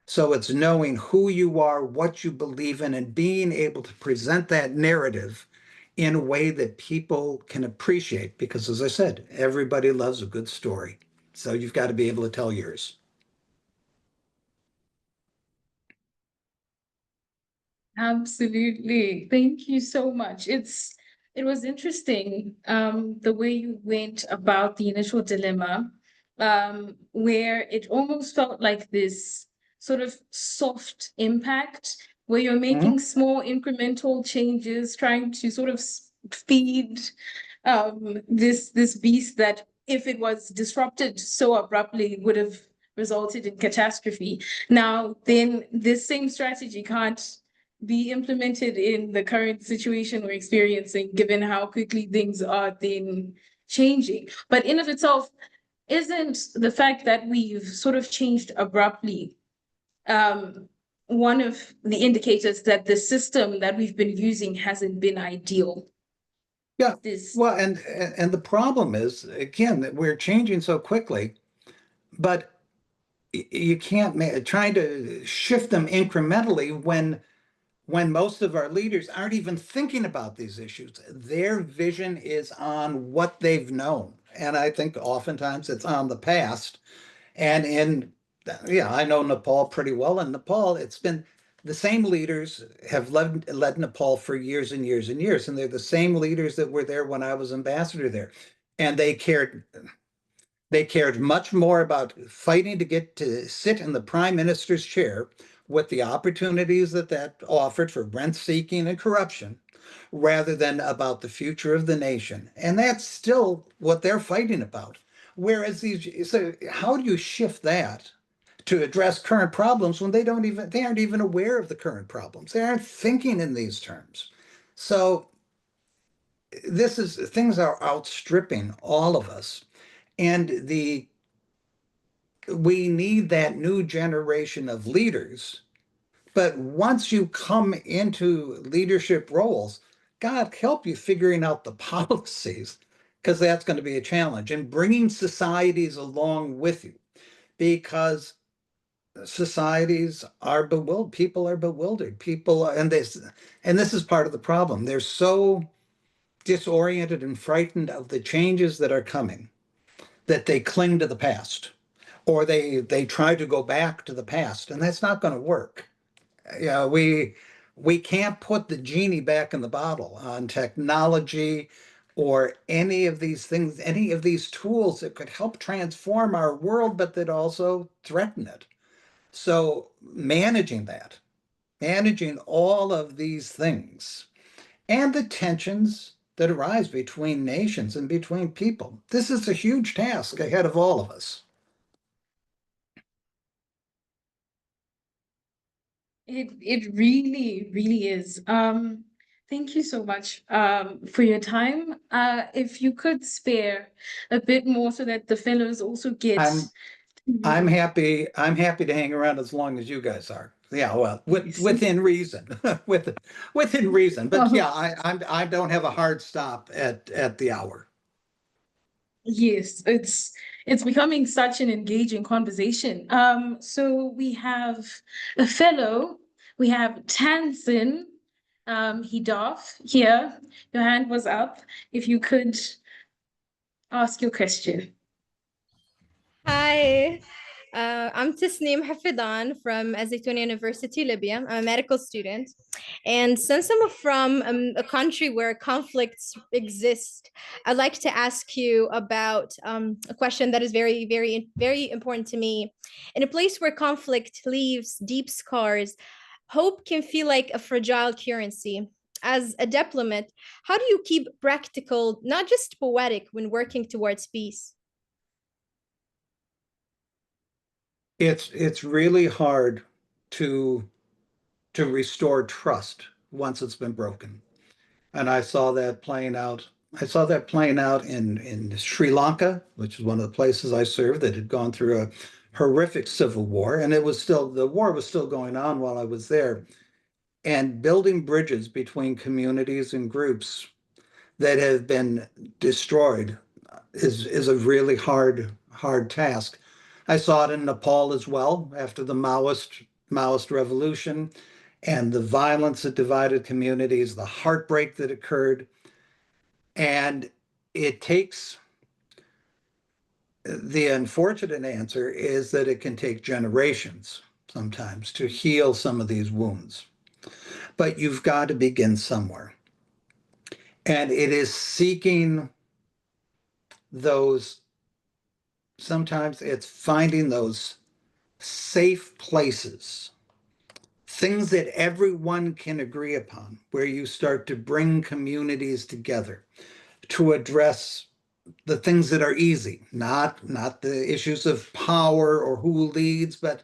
So it's knowing who you are, what you believe in, and being able to present that narrative in a way that people can appreciate. Because as I said, everybody loves a good story. So you've got to be able to tell yours. Absolutely. Thank you so much. It was interesting, the way you went about the initial dilemma, where it almost felt like this sort of soft impact where you're making small incremental changes, trying to sort of feed this beast that, if it was disrupted so abruptly, would have resulted in catastrophe. Now, then this same strategy can't be implemented in the current situation we're experiencing, given how quickly things are then changing. But in of itself, isn't the fact that we've sort of changed abruptly one of the indicators that the system that we've been using hasn't been ideal? Yeah, This well, and the problem is, again, that we're changing so quickly, but you can't trying to shift them incrementally when most of our leaders aren't even thinking about these issues. Their vision is on what they've known. And I think oftentimes it's on the past. And yeah, I know Nepal pretty well. In Nepal, it's been the same leaders have led Nepal for years and years and years. And they're the same leaders that were there when I was ambassador there. And they cared much more about fighting to get to sit in the prime minister's chair with the opportunities that offered for rent seeking and corruption, rather than about the future of the nation. And that's still what they're fighting about. Whereas so how do you shift that to address current problems when they aren't even aware of the current problems? They aren't thinking in these terms. So things are outstripping all of us. And we need that new generation of leaders. But once you come into leadership roles, God help you figuring out the policies, because that's going to be a challenge, and bringing societies along with you, because societies are bewildered. People are bewildered. And this is part of the problem. They're so disoriented and frightened of the changes that are coming that they cling to the past, or they try to go back to the past, and that's not going to work. Yeah, we can't put the genie back in the bottle on technology or any of these things, any of these tools that could help transform our world, but that also threaten it. So managing all of these things and the tensions that arise between nations and between people, this is a huge task ahead of all of us. It really, really is. Thank you so much for your time. If you could spare a bit more so that the fellows also get I'm happy to hang around as long as you guys are. Yeah, well, Yes. within reason, within reason. But Uh-huh. yeah, I don't have a hard stop at the hour. Yes, it's becoming such an engaging conversation. So we have a fellow, we have Tansin Hidaf here. Your hand was up. If you could ask your question. Hi, I'm Tasneem Hafidan from Azaytuna University, Libya. I'm a medical student. And since I'm from a country where conflicts exist, I'd like to ask you about a question that is very, very, very important to me. In a place where conflict leaves deep scars, hope can feel like a fragile currency. As a diplomat, how do you keep practical, not just poetic, when working towards peace? It's really hard to restore trust once it's been broken. And I saw that playing out. I saw that playing out in Sri Lanka, which is one of the places I served that had gone through a horrific civil war. And the war was still going on while I was there. And building bridges between communities and groups that have been destroyed is a really hard task. I saw it in Nepal as well after the Maoist revolution and the violence that divided communities, the heartbreak that occurred. And it takes, the unfortunate answer is that it can take generations sometimes to heal some of these wounds. But you've got to begin somewhere. And it is seeking those, sometimes it's finding those safe places, things that everyone can agree upon, where you start to bring communities together to address the things that are easy, not the issues of power or who leads, but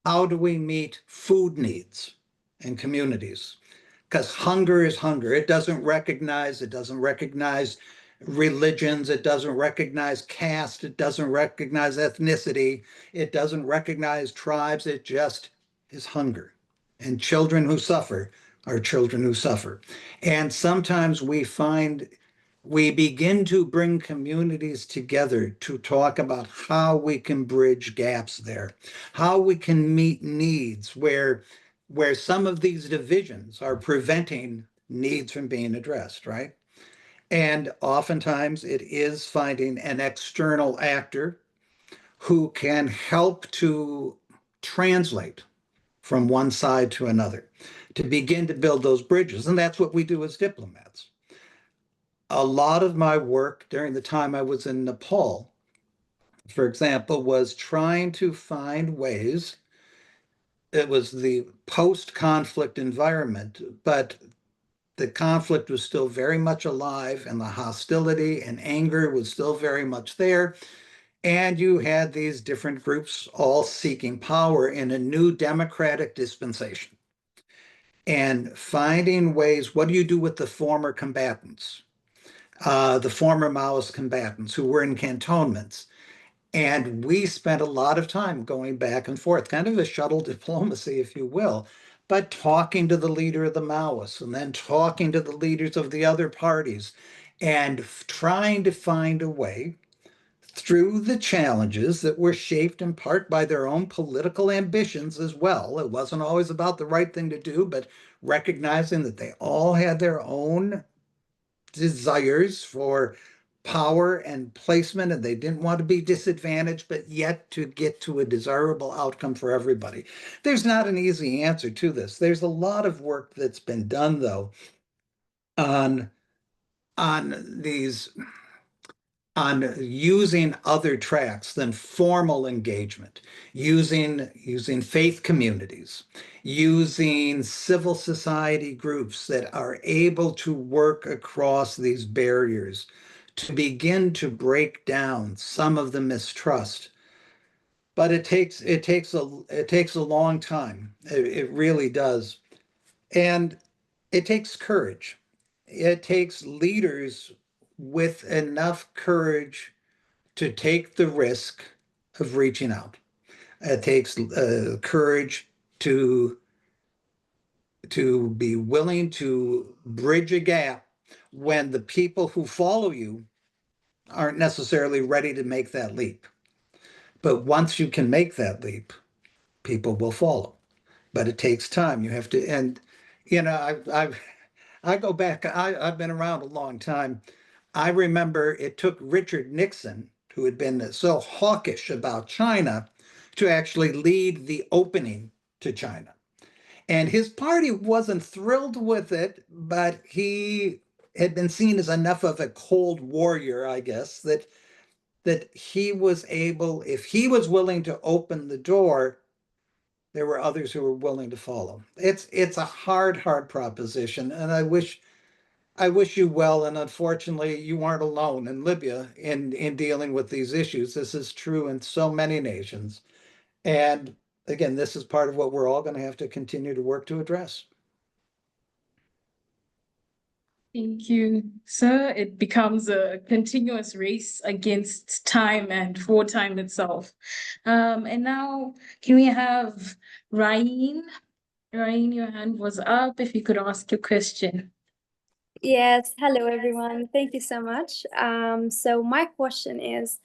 how do we meet food needs in communities? Because hunger is hunger. It doesn't recognize religions, it doesn't recognize caste, it doesn't recognize ethnicity, it doesn't recognize tribes, it just is hunger. And children who suffer are children who suffer. And sometimes we begin to bring communities together to talk about how we can bridge gaps there, how we can meet needs where some of these divisions are preventing needs from being addressed, right? And oftentimes it is finding an external actor who can help to translate from one side to another, to begin to build those bridges. And that's what we do as diplomats. A lot of my work during the time I was in Nepal, for example, was trying to find ways. It was the post-conflict environment, but the conflict was still very much alive and the hostility and anger was still very much there. And you had these different groups all seeking power in a new democratic dispensation. And finding ways, what do you do with the former combatants, the former Maoist combatants who were in cantonments? And we spent a lot of time going back and forth, kind of a shuttle diplomacy, if you will, but talking to the leader of the Maoists and then talking to the leaders of the other parties and trying to find a way through the challenges that were shaped in part by their own political ambitions as well. It wasn't always about the right thing to do, but recognizing that they all had their own desires for power and placement, and they didn't want to be disadvantaged, but yet to get to a desirable outcome for everybody. There's not an easy answer to this. There's a lot of work that's been done, though, on using other tracks than formal engagement, using faith communities, using civil society groups that are able to work across these barriers to begin to break down some of the mistrust. But it takes a long time. It really does. And it takes courage. It takes leaders with enough courage to take the risk of reaching out. It takes courage to be willing to bridge a gap when the people who follow you aren't necessarily ready to make that leap. But once you can make that leap, people will follow. But it takes time. You have to, and I go back. I've been around a long time. I remember it took Richard Nixon, who had been so hawkish about China, to actually lead the opening to China. And his party wasn't thrilled with it, but he had been seen as enough of a cold warrior, I guess, that he was able, if he was willing to open the door, there were others who were willing to follow. It's a hard proposition, and I wish you well. And unfortunately, you aren't alone in Libya in dealing with these issues. This is true in so many nations. And again, this is part of what we're all going to have to continue to work to address. Thank you, sir. It becomes a continuous race against time and for time itself. And now can we have Ryan? Ryan, your hand was up. If you could ask your question. Yes, hello everyone. Thank you so much. So my question is,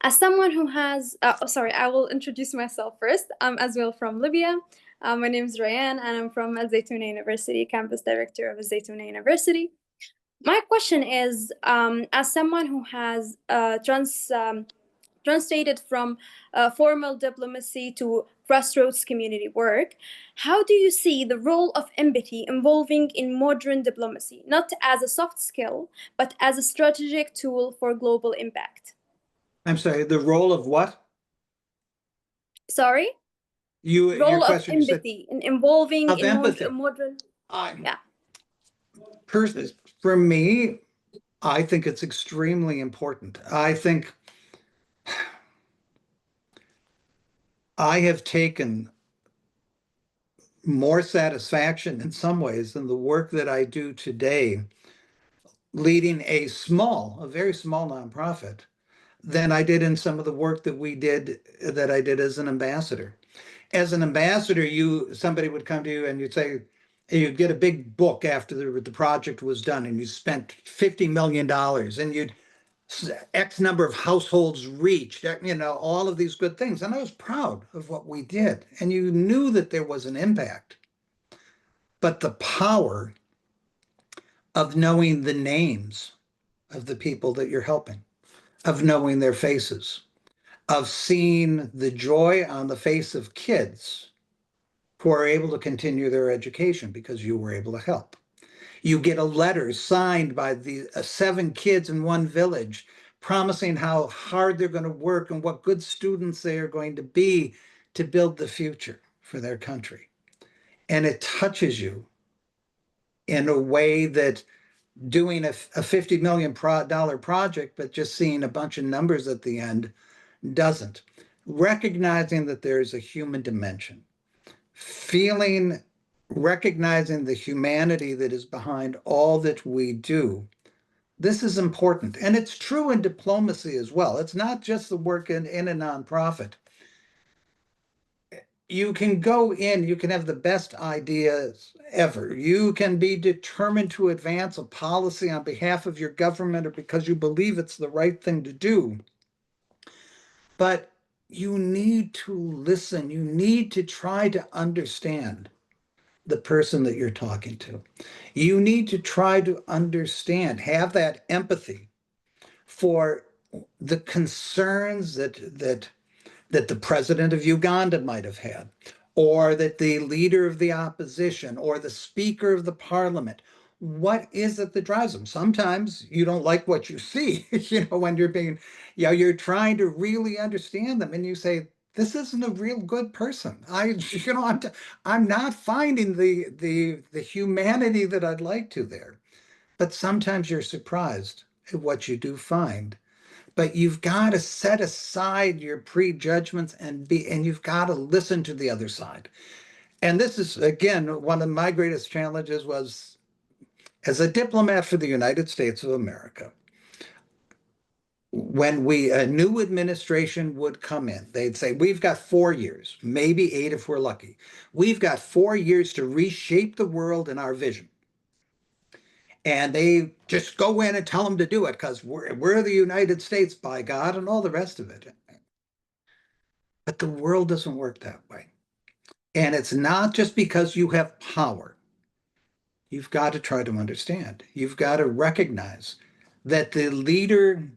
as someone who has, I will introduce myself first. I'm as well from Libya. My name is Ryan, and I'm from Al Zaytuna University, campus director of Al Zaytuna University. My question is, as someone who has translated from formal diplomacy to grassroots community work, how do you see the role of empathy evolving in modern diplomacy, not as a soft skill, but as a strategic tool for global impact? I'm sorry, the role of what? Sorry? Your Role of question, you said, empathy in involving of in empathy. modern. I'm Yeah. For me, I think it's extremely important. I think I have taken more satisfaction in some ways than the work that I do today, leading a very small nonprofit, than I did in some of the work that I did as an ambassador. As an ambassador, somebody would come to you and you'd say, you'd get a big book after the project was done, and you spent $50 million, and you'd X number of households reached, all of these good things. And I was proud of what we did. And you knew that there was an impact. But the power of knowing the names of the people that you're helping, of knowing their faces, of seeing the joy on the face of kids who are able to continue their education because you were able to help. You get a letter signed by the 7 kids in one village promising how hard they're going to work and what good students they are going to be to build the future for their country. And it touches you in a way that doing a $50 million project, but just seeing a bunch of numbers at the end doesn't. Recognizing that there's a human dimension, recognizing the humanity that is behind all that we do. This is important. And it's true in diplomacy as well. It's not just the work in a nonprofit. You can go in, you can have the best ideas ever. You can be determined to advance a policy on behalf of your government or because you believe it's the right thing to do. But you need to listen. You need to try to understand the person that you're talking to. You need to try to understand, have that empathy for the concerns that the president of Uganda might have had, or that the leader of the opposition, or the speaker of the parliament. What is it that drives them? Sometimes you don't like what you see, when you're trying to really understand them, and you say, this isn't a real good person. I'm not finding the humanity that I'd like to there. But sometimes you're surprised at what you do find. But you've got to set aside your prejudgments and you've got to listen to the other side. And this is, again, one of my greatest challenges was as a diplomat for the United States of America. When a new administration would come in, they'd say, we've got 4 years, maybe 8 if we're lucky. We've got 4 years to reshape the world in our vision. And they just go in and tell them to do it because we're the United States, by God, and all the rest of it. But the world doesn't work that way. And it's not just because you have power. You've got to try to understand. You've got to recognize that the leader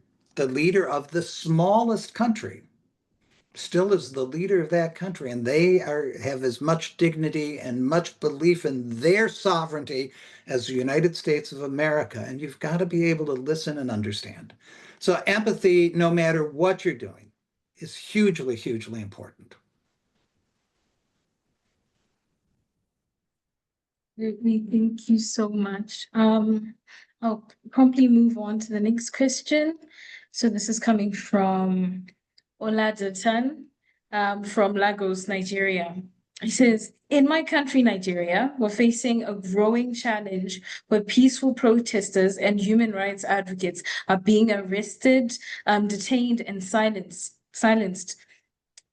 of the smallest country still is the leader of that country, and they have as much dignity and much belief in their sovereignty as the United States of America. And you've got to be able to listen and understand. So empathy, no matter what you're doing, is hugely, hugely important. Thank you so much. I'll promptly move on to the next question. So this is coming from Oladetan, from Lagos, Nigeria. He says, in my country, Nigeria, we're facing a growing challenge where peaceful protesters and human rights advocates are being arrested, detained, and silenced.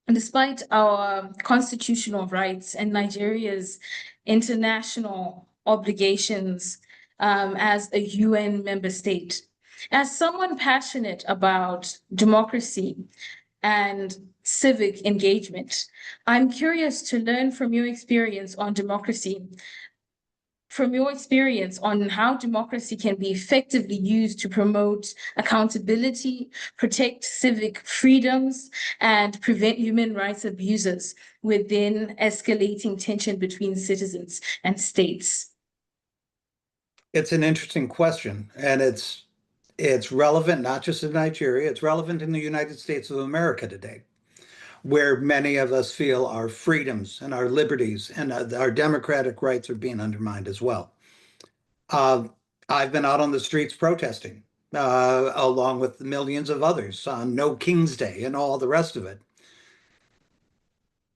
And despite our constitutional rights and Nigeria's international obligations as a UN member state. As someone passionate about democracy and civic engagement, I'm curious to learn from your experience on democracy, from your experience on how democracy can be effectively used to promote accountability, protect civic freedoms, and prevent human rights abuses within escalating tension between citizens and states. It's an interesting question, and it's relevant not just in Nigeria, it's relevant in the United States of America today. where many of us feel our freedoms and our liberties and our democratic rights are being undermined as well. I've been out on the streets protesting, along with millions of others on No King's Day and all the rest of it.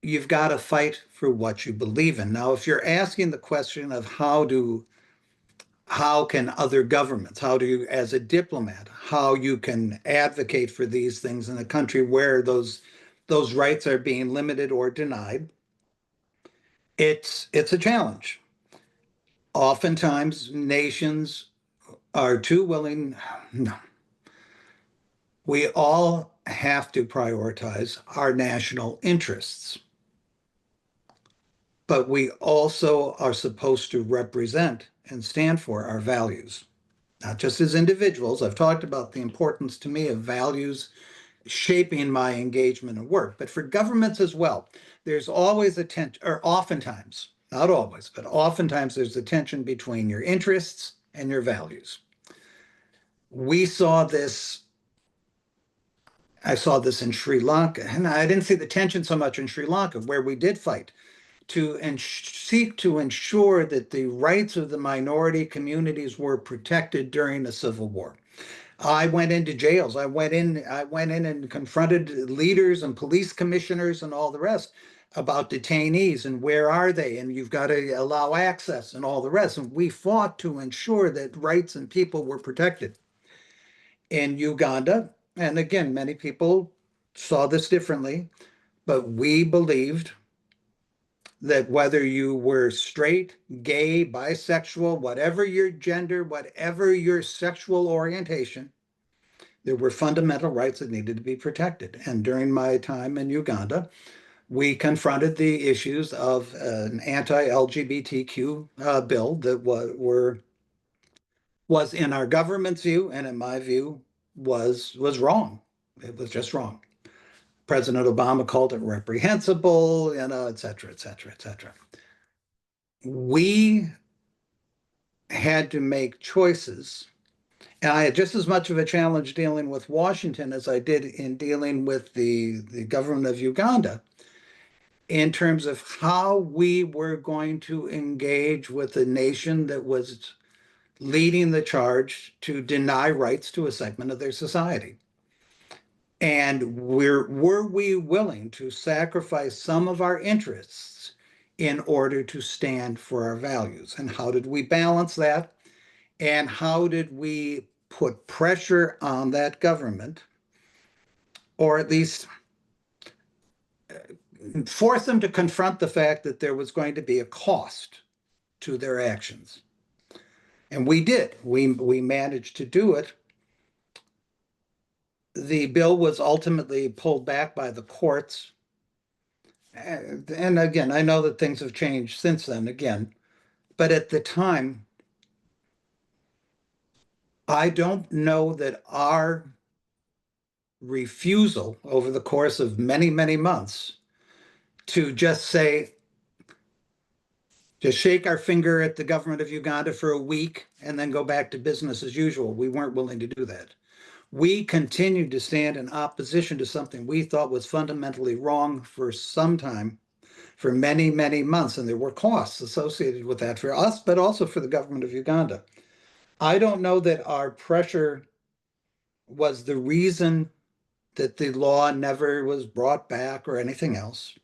You've got to fight for what you believe in. Now, if you're asking the question of how can other governments, how do you, as a diplomat, how you can advocate for these things in a country where those rights are being limited or denied, it's a challenge. Oftentimes, nations are too willing. No. We all have to prioritize our national interests, but we also are supposed to represent and stand for our values, not just as individuals. I've talked about the importance to me of values shaping my engagement and work, but for governments as well. There's always a tension, or oftentimes, not always, but oftentimes there's a tension between your interests and your values. We saw this, I saw this in Sri Lanka, and I didn't see the tension so much in Sri Lanka, where we did fight to seek to ensure that the rights of the minority communities were protected during the civil war. I went into jails. I went in and confronted leaders and police commissioners and all the rest about detainees and where are they, and you've got to allow access and all the rest. And we fought to ensure that rights and people were protected. In Uganda, and again, many people saw this differently, but we believed that whether you were straight, gay, bisexual, whatever your gender, whatever your sexual orientation, there were fundamental rights that needed to be protected. And during my time in Uganda, we confronted the issues of an anti-LGBTQ bill that was in our government's view, and in my view, was wrong. It was just wrong. President Obama called it reprehensible, et cetera, et cetera, et cetera. We had to make choices. And I had just as much of a challenge dealing with Washington as I did in dealing with the government of Uganda in terms of how we were going to engage with a nation that was leading the charge to deny rights to a segment of their society. And were we willing to sacrifice some of our interests in order to stand for our values? And how did we balance that? And how did we put pressure on that government, or at least force them to confront the fact that there was going to be a cost to their actions? And we did. We managed to do it. The bill was ultimately pulled back by the courts. And again, I know that things have changed since then again, but at the time, I don't know that our refusal over the course of many, many months to just say, just shake our finger at the government of Uganda for a week and then go back to business as usual. We weren't willing to do that. We continued to stand in opposition to something we thought was fundamentally wrong for some time, for many, many months, and there were costs associated with that for us, but also for the government of Uganda. I don't know that our pressure was the reason that the law never was brought back or anything else,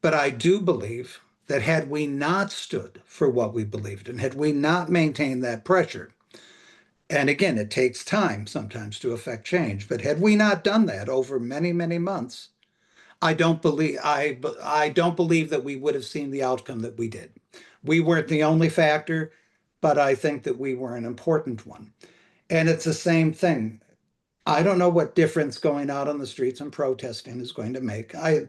but I do believe that had we not stood for what we believed in, had we not maintained that pressure, and again, it takes time sometimes to affect change, but had we not done that over many, many months, I don't believe that we would have seen the outcome that we did. We weren't the only factor, but I think that we were an important one. And it's the same thing. I don't know what difference going out on the streets and protesting is going to make. And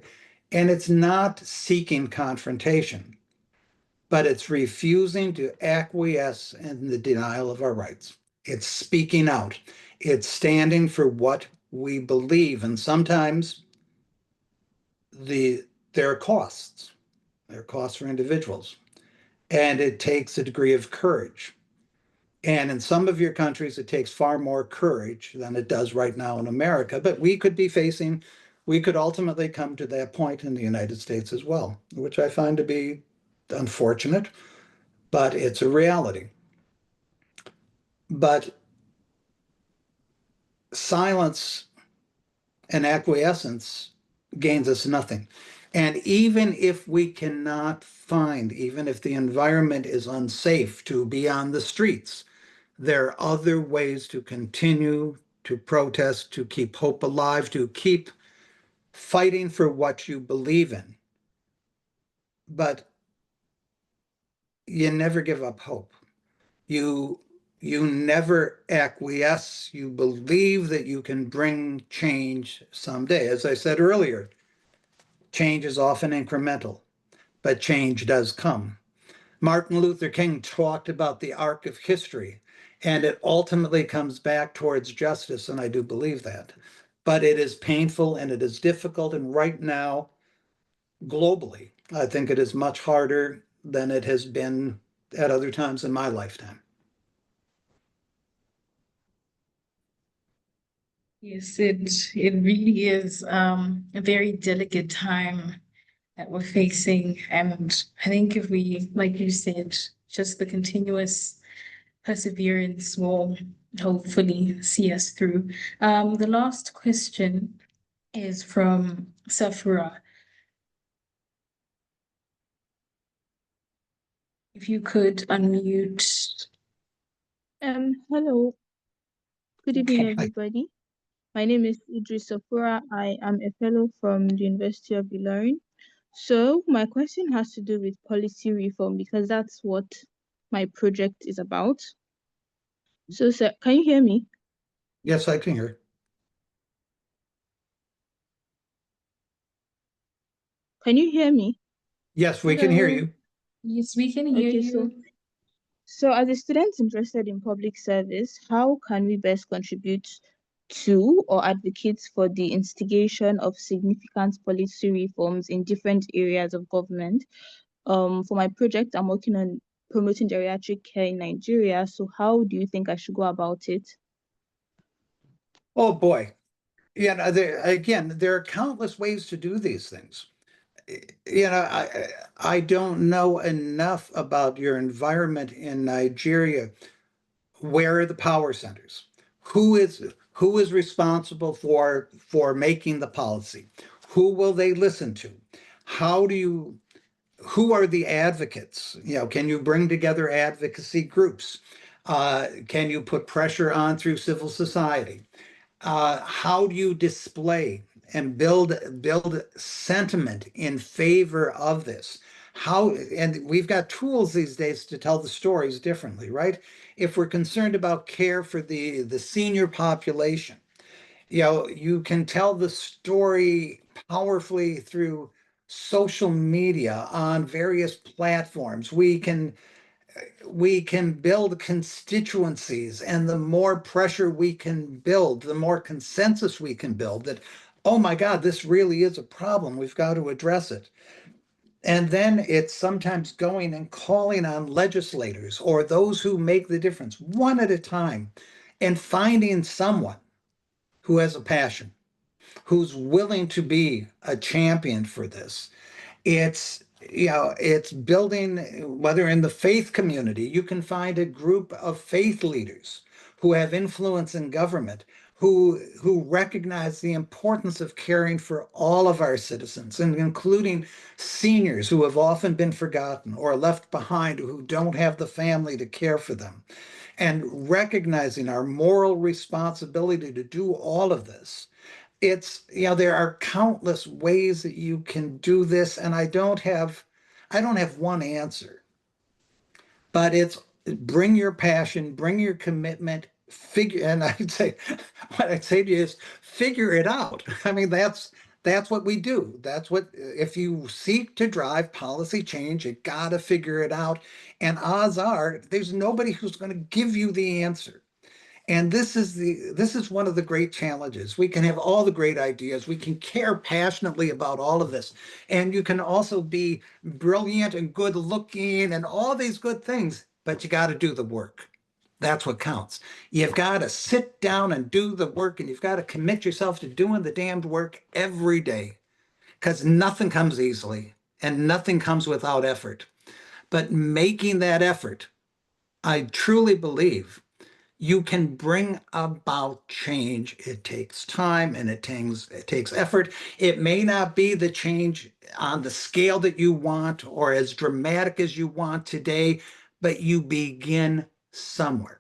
it's not seeking confrontation, but it's refusing to acquiesce in the denial of our rights. It's speaking out. It's standing for what we believe. And sometimes there are costs. There are costs for individuals. And it takes a degree of courage. And in some of your countries, it takes far more courage than it does right now in America. But we could be facing we could ultimately come to that point in the United States as well, which I find to be unfortunate, but it's a reality. But silence and acquiescence gains us nothing. And even if we cannot find, even if the environment is unsafe to be on the streets, there are other ways to continue to protest, to keep hope alive, to keep fighting for what you believe in. But you never give up hope. You never acquiesce. You believe that you can bring change someday. As I said earlier, change is often incremental, but change does come. Martin Luther King talked about the arc of history, and it ultimately comes back towards justice, and I do believe that. But it is painful and it is difficult, and right now, globally, I think it is much harder than it has been at other times in my lifetime. Yes, it really is a very delicate time that we're facing. And I think if we, like you said, just the continuous perseverance will hopefully see us through. The last question is from Safura. If you could unmute. Hello. Good evening, Okay. everybody. My name is Idris Safura. I am a fellow from the University of Ilorin. So my question has to do with policy reform because that's what my project is about. So, sir, can you hear me? Yes, I can hear. Can you hear me? Yes, we can hear Hello. you. Yes, we can hear Okay, you. so as a student interested in public service, how can we best contribute to or advocate for the instigation of significant policy reforms in different areas of government? For my project, I'm working on promoting geriatric care in Nigeria. So how do you think I should go about it? Oh boy. Yeah, there are countless ways to do these things. I don't know enough about your environment in Nigeria. Where are the power centers? Who is responsible for making the policy? Who will they listen to? Who are the advocates? Can you bring together advocacy groups? Can you put pressure on through civil society? How do you display and build sentiment in favor of this? And we've got tools these days to tell the stories differently, right? If we're concerned about care for the senior population, you can tell the story powerfully through social media on various platforms. We can build constituencies, and the more pressure we can build, the more consensus we can build that, oh my God, this really is a problem. We've got to address it. And then it's sometimes going and calling on legislators or those who make the difference one at a time and finding someone who has a passion, who's willing to be a champion for this. It's building, whether in the faith community, you can find a group of faith leaders who have influence in government, who recognize the importance of caring for all of our citizens, and including seniors who have often been forgotten or left behind, who don't have the family to care for them, and recognizing our moral responsibility to do all of this. There are countless ways that you can do this, and I don't have one answer, but it's bring your passion, bring your commitment, and what I'd say to you is figure it out. I mean, that's what we do. If you seek to drive policy change, you gotta figure it out. And odds are there's nobody who's going to give you the answer. And this is one of the great challenges. We can have all the great ideas. We can care passionately about all of this. And you can also be brilliant and good looking and all these good things, but you got to do the work. That's what counts. You've got to sit down and do the work, and you've got to commit yourself to doing the damned work every day, because nothing comes easily and nothing comes without effort. But making that effort, I truly believe you can bring about change. It takes time and it takes effort. It may not be the change on the scale that you want or as dramatic as you want today, but you begin somewhere.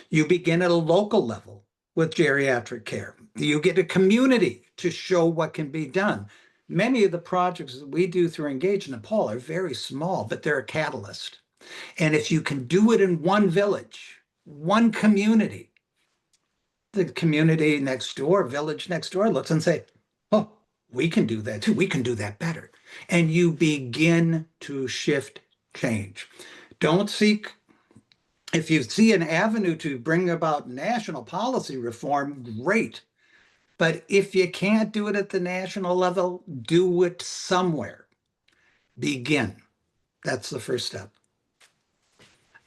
You begin at a local level with geriatric care. You get a community to show what can be done. Many of the projects that we do through Engage in Nepal are very small, but they're a catalyst. And if you can do it in one village, one community, the community next door, village next door looks and say, oh, we can do that too. We can do that better. And you begin to shift change. Don't seek, if you see an avenue to bring about national policy reform, great. But if you can't do it at the national level, do it somewhere. Begin. That's the first step.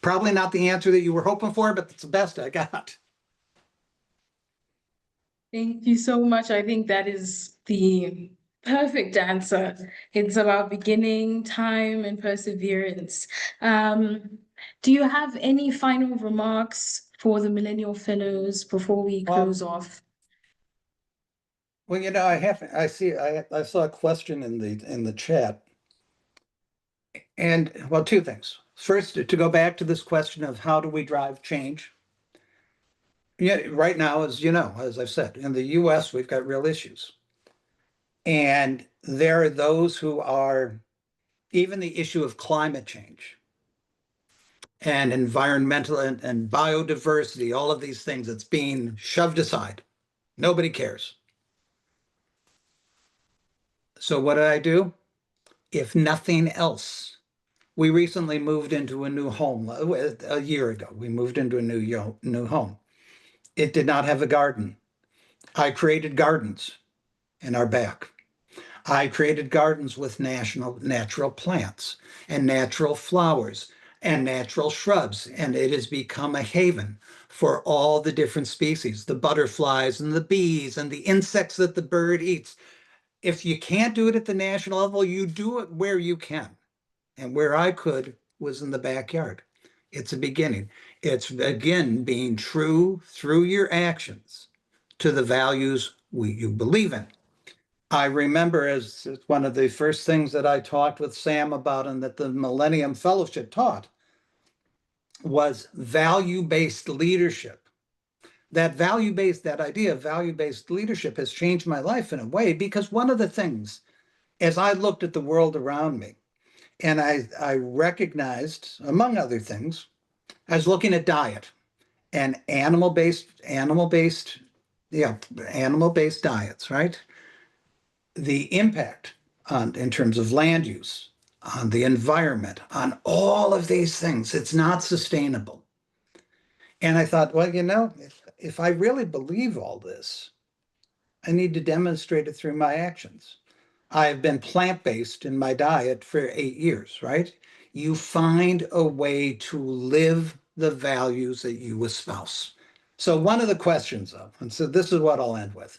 Probably not the answer that you were hoping for, but it's the best I got. Thank you so much. I think that is the perfect answer. It's about beginning, time, and perseverance. Do you have any final remarks for the Millennial Fellows before we close off? Well, you know, I saw a question in the chat. And well, two things. First, to go back to this question of how do we drive change? Yeah, right now, as you know, as I've said, in the US, we've got real issues. And there are those who are, even the issue of climate change and environmental and biodiversity, all of these things, it's being shoved aside. Nobody cares. So what did I do? If nothing else, we recently moved into a new home a year ago. We moved into a new home. It did not have a garden. I created gardens in our back. I created gardens with natural plants and natural flowers and natural shrubs, and it has become a haven for all the different species, the butterflies and the bees and the insects that the bird eats. If you can't do it at the national level, you do it where you can. And where I could was in the backyard. It's a beginning. It's, again, being true through your actions to the values you believe in. I remember as one of the first things that I talked with Sam about and that the Millennium Fellowship taught was value-based leadership. That idea of value-based leadership has changed my life in a way, because one of the things, as I looked at the world around me, and I recognized, among other things, I was looking at diet and animal-based diets, right? The impact in terms of land use, on the environment, on all of these things, it's not sustainable. And I thought, well, you know, if I really believe all this, I need to demonstrate it through my actions. I've been plant-based in my diet for 8 years, right? You find a way to live the values that you espouse. So one of the questions, and so this is what I'll end with.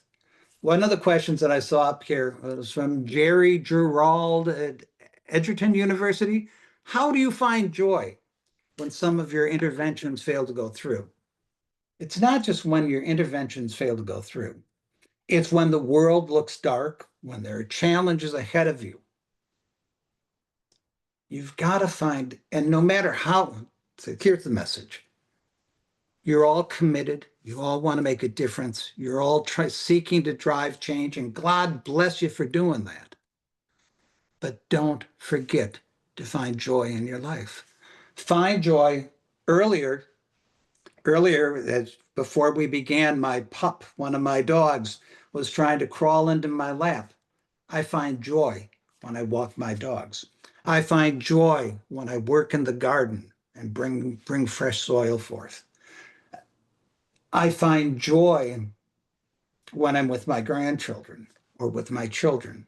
One of the questions that I saw up here was from Jerry Gerald at Edgerton University. How do you find joy when some of your interventions fail to go through? It's not just when your interventions fail to go through. It's when the world looks dark, when there are challenges ahead of you. You've got to find, and no matter how, so here's the message. You're all committed. You all want to make a difference. You're all seeking to drive change, and God bless you for doing that. But don't forget to find joy in your life. Find joy earlier, before we began, my pup, one of my dogs, was trying to crawl into my lap. I find joy when I walk my dogs. I find joy when I work in the garden and bring fresh soil forth. I find joy when I'm with my grandchildren or with my children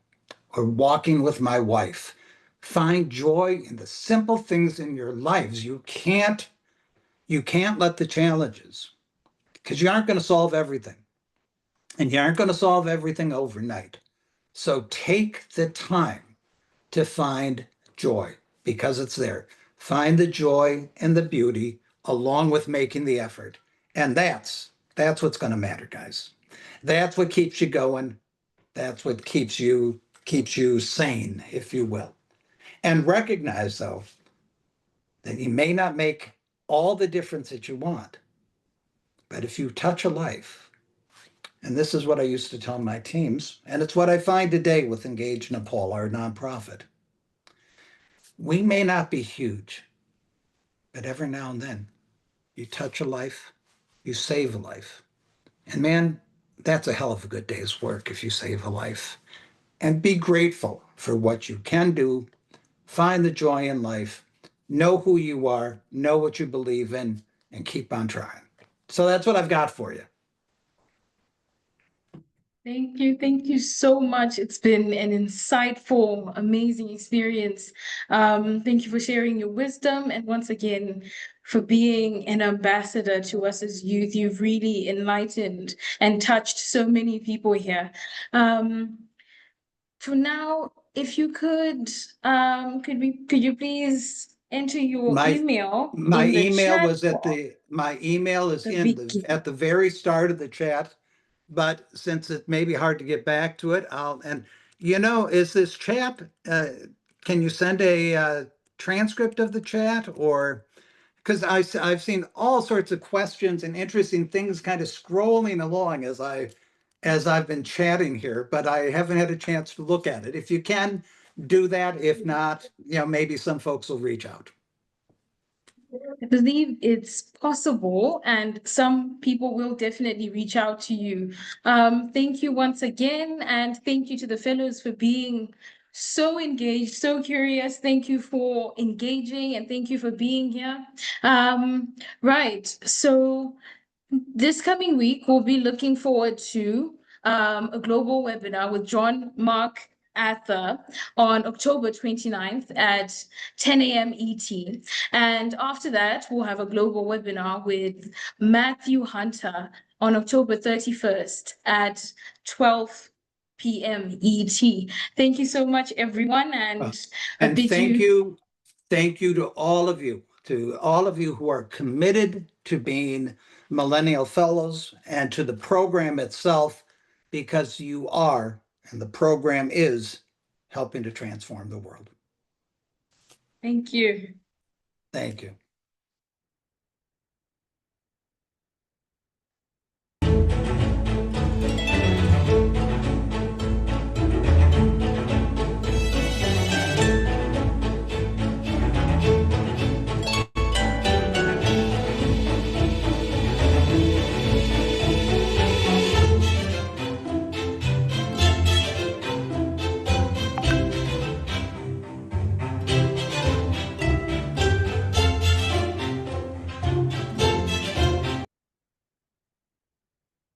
or walking with my wife. Find joy in the simple things in your lives. You can't You can't let the challenges, because you aren't going to solve everything. And you aren't going to solve everything overnight. So take the time to find joy, because it's there. Find the joy and the beauty along with making the effort. And that's what's going to matter, guys. That's what keeps you going. That's what keeps you sane, if you will. And recognize, though, that you may not make all the difference that you want, but if you touch a life, and this is what I used to tell my teams, and it's what I find today with Engage Nepal, our nonprofit. We may not be huge, but every now and then you touch a life, you save a life. And man, that's a hell of a good day's work if you save a life. And be grateful for what you can do. Find the joy in life. Know who you are, know what you believe in, and keep on trying. So that's what I've got for you. Thank you so much. It's been an insightful, amazing experience. Thank you for sharing your wisdom, and once again, for being an ambassador to us as youth. You've really enlightened and touched so many people here. For now, if you could you please enter your email My in the email chat was at box? my email is at the very start of the chat, but since it may be hard to get back to it, is this chat, can you send a transcript of the chat, or because I've seen all sorts of questions and interesting things kind of scrolling along as I've been chatting here, but I haven't had a chance to look at it. If you can do that, if not, maybe some folks will reach out. I believe it's possible, and some people will definitely reach out to you. Thank you once again, and thank you to the fellows for being so engaged, so curious. Thank you for engaging, and thank you for being here. Right, so this coming week, we'll be looking forward to a global webinar with John Mark Ather on October 29th at 10 a.m. ET. And after that, we'll have a global webinar with Matthew Hunter on October 31st at 12 p.m. ET. Thank you so much, everyone. And thank you to all of you, who are committed to being Millennial Fellows and to the program itself, because you are, and the program is, helping to transform the world. Thank you. Thank you.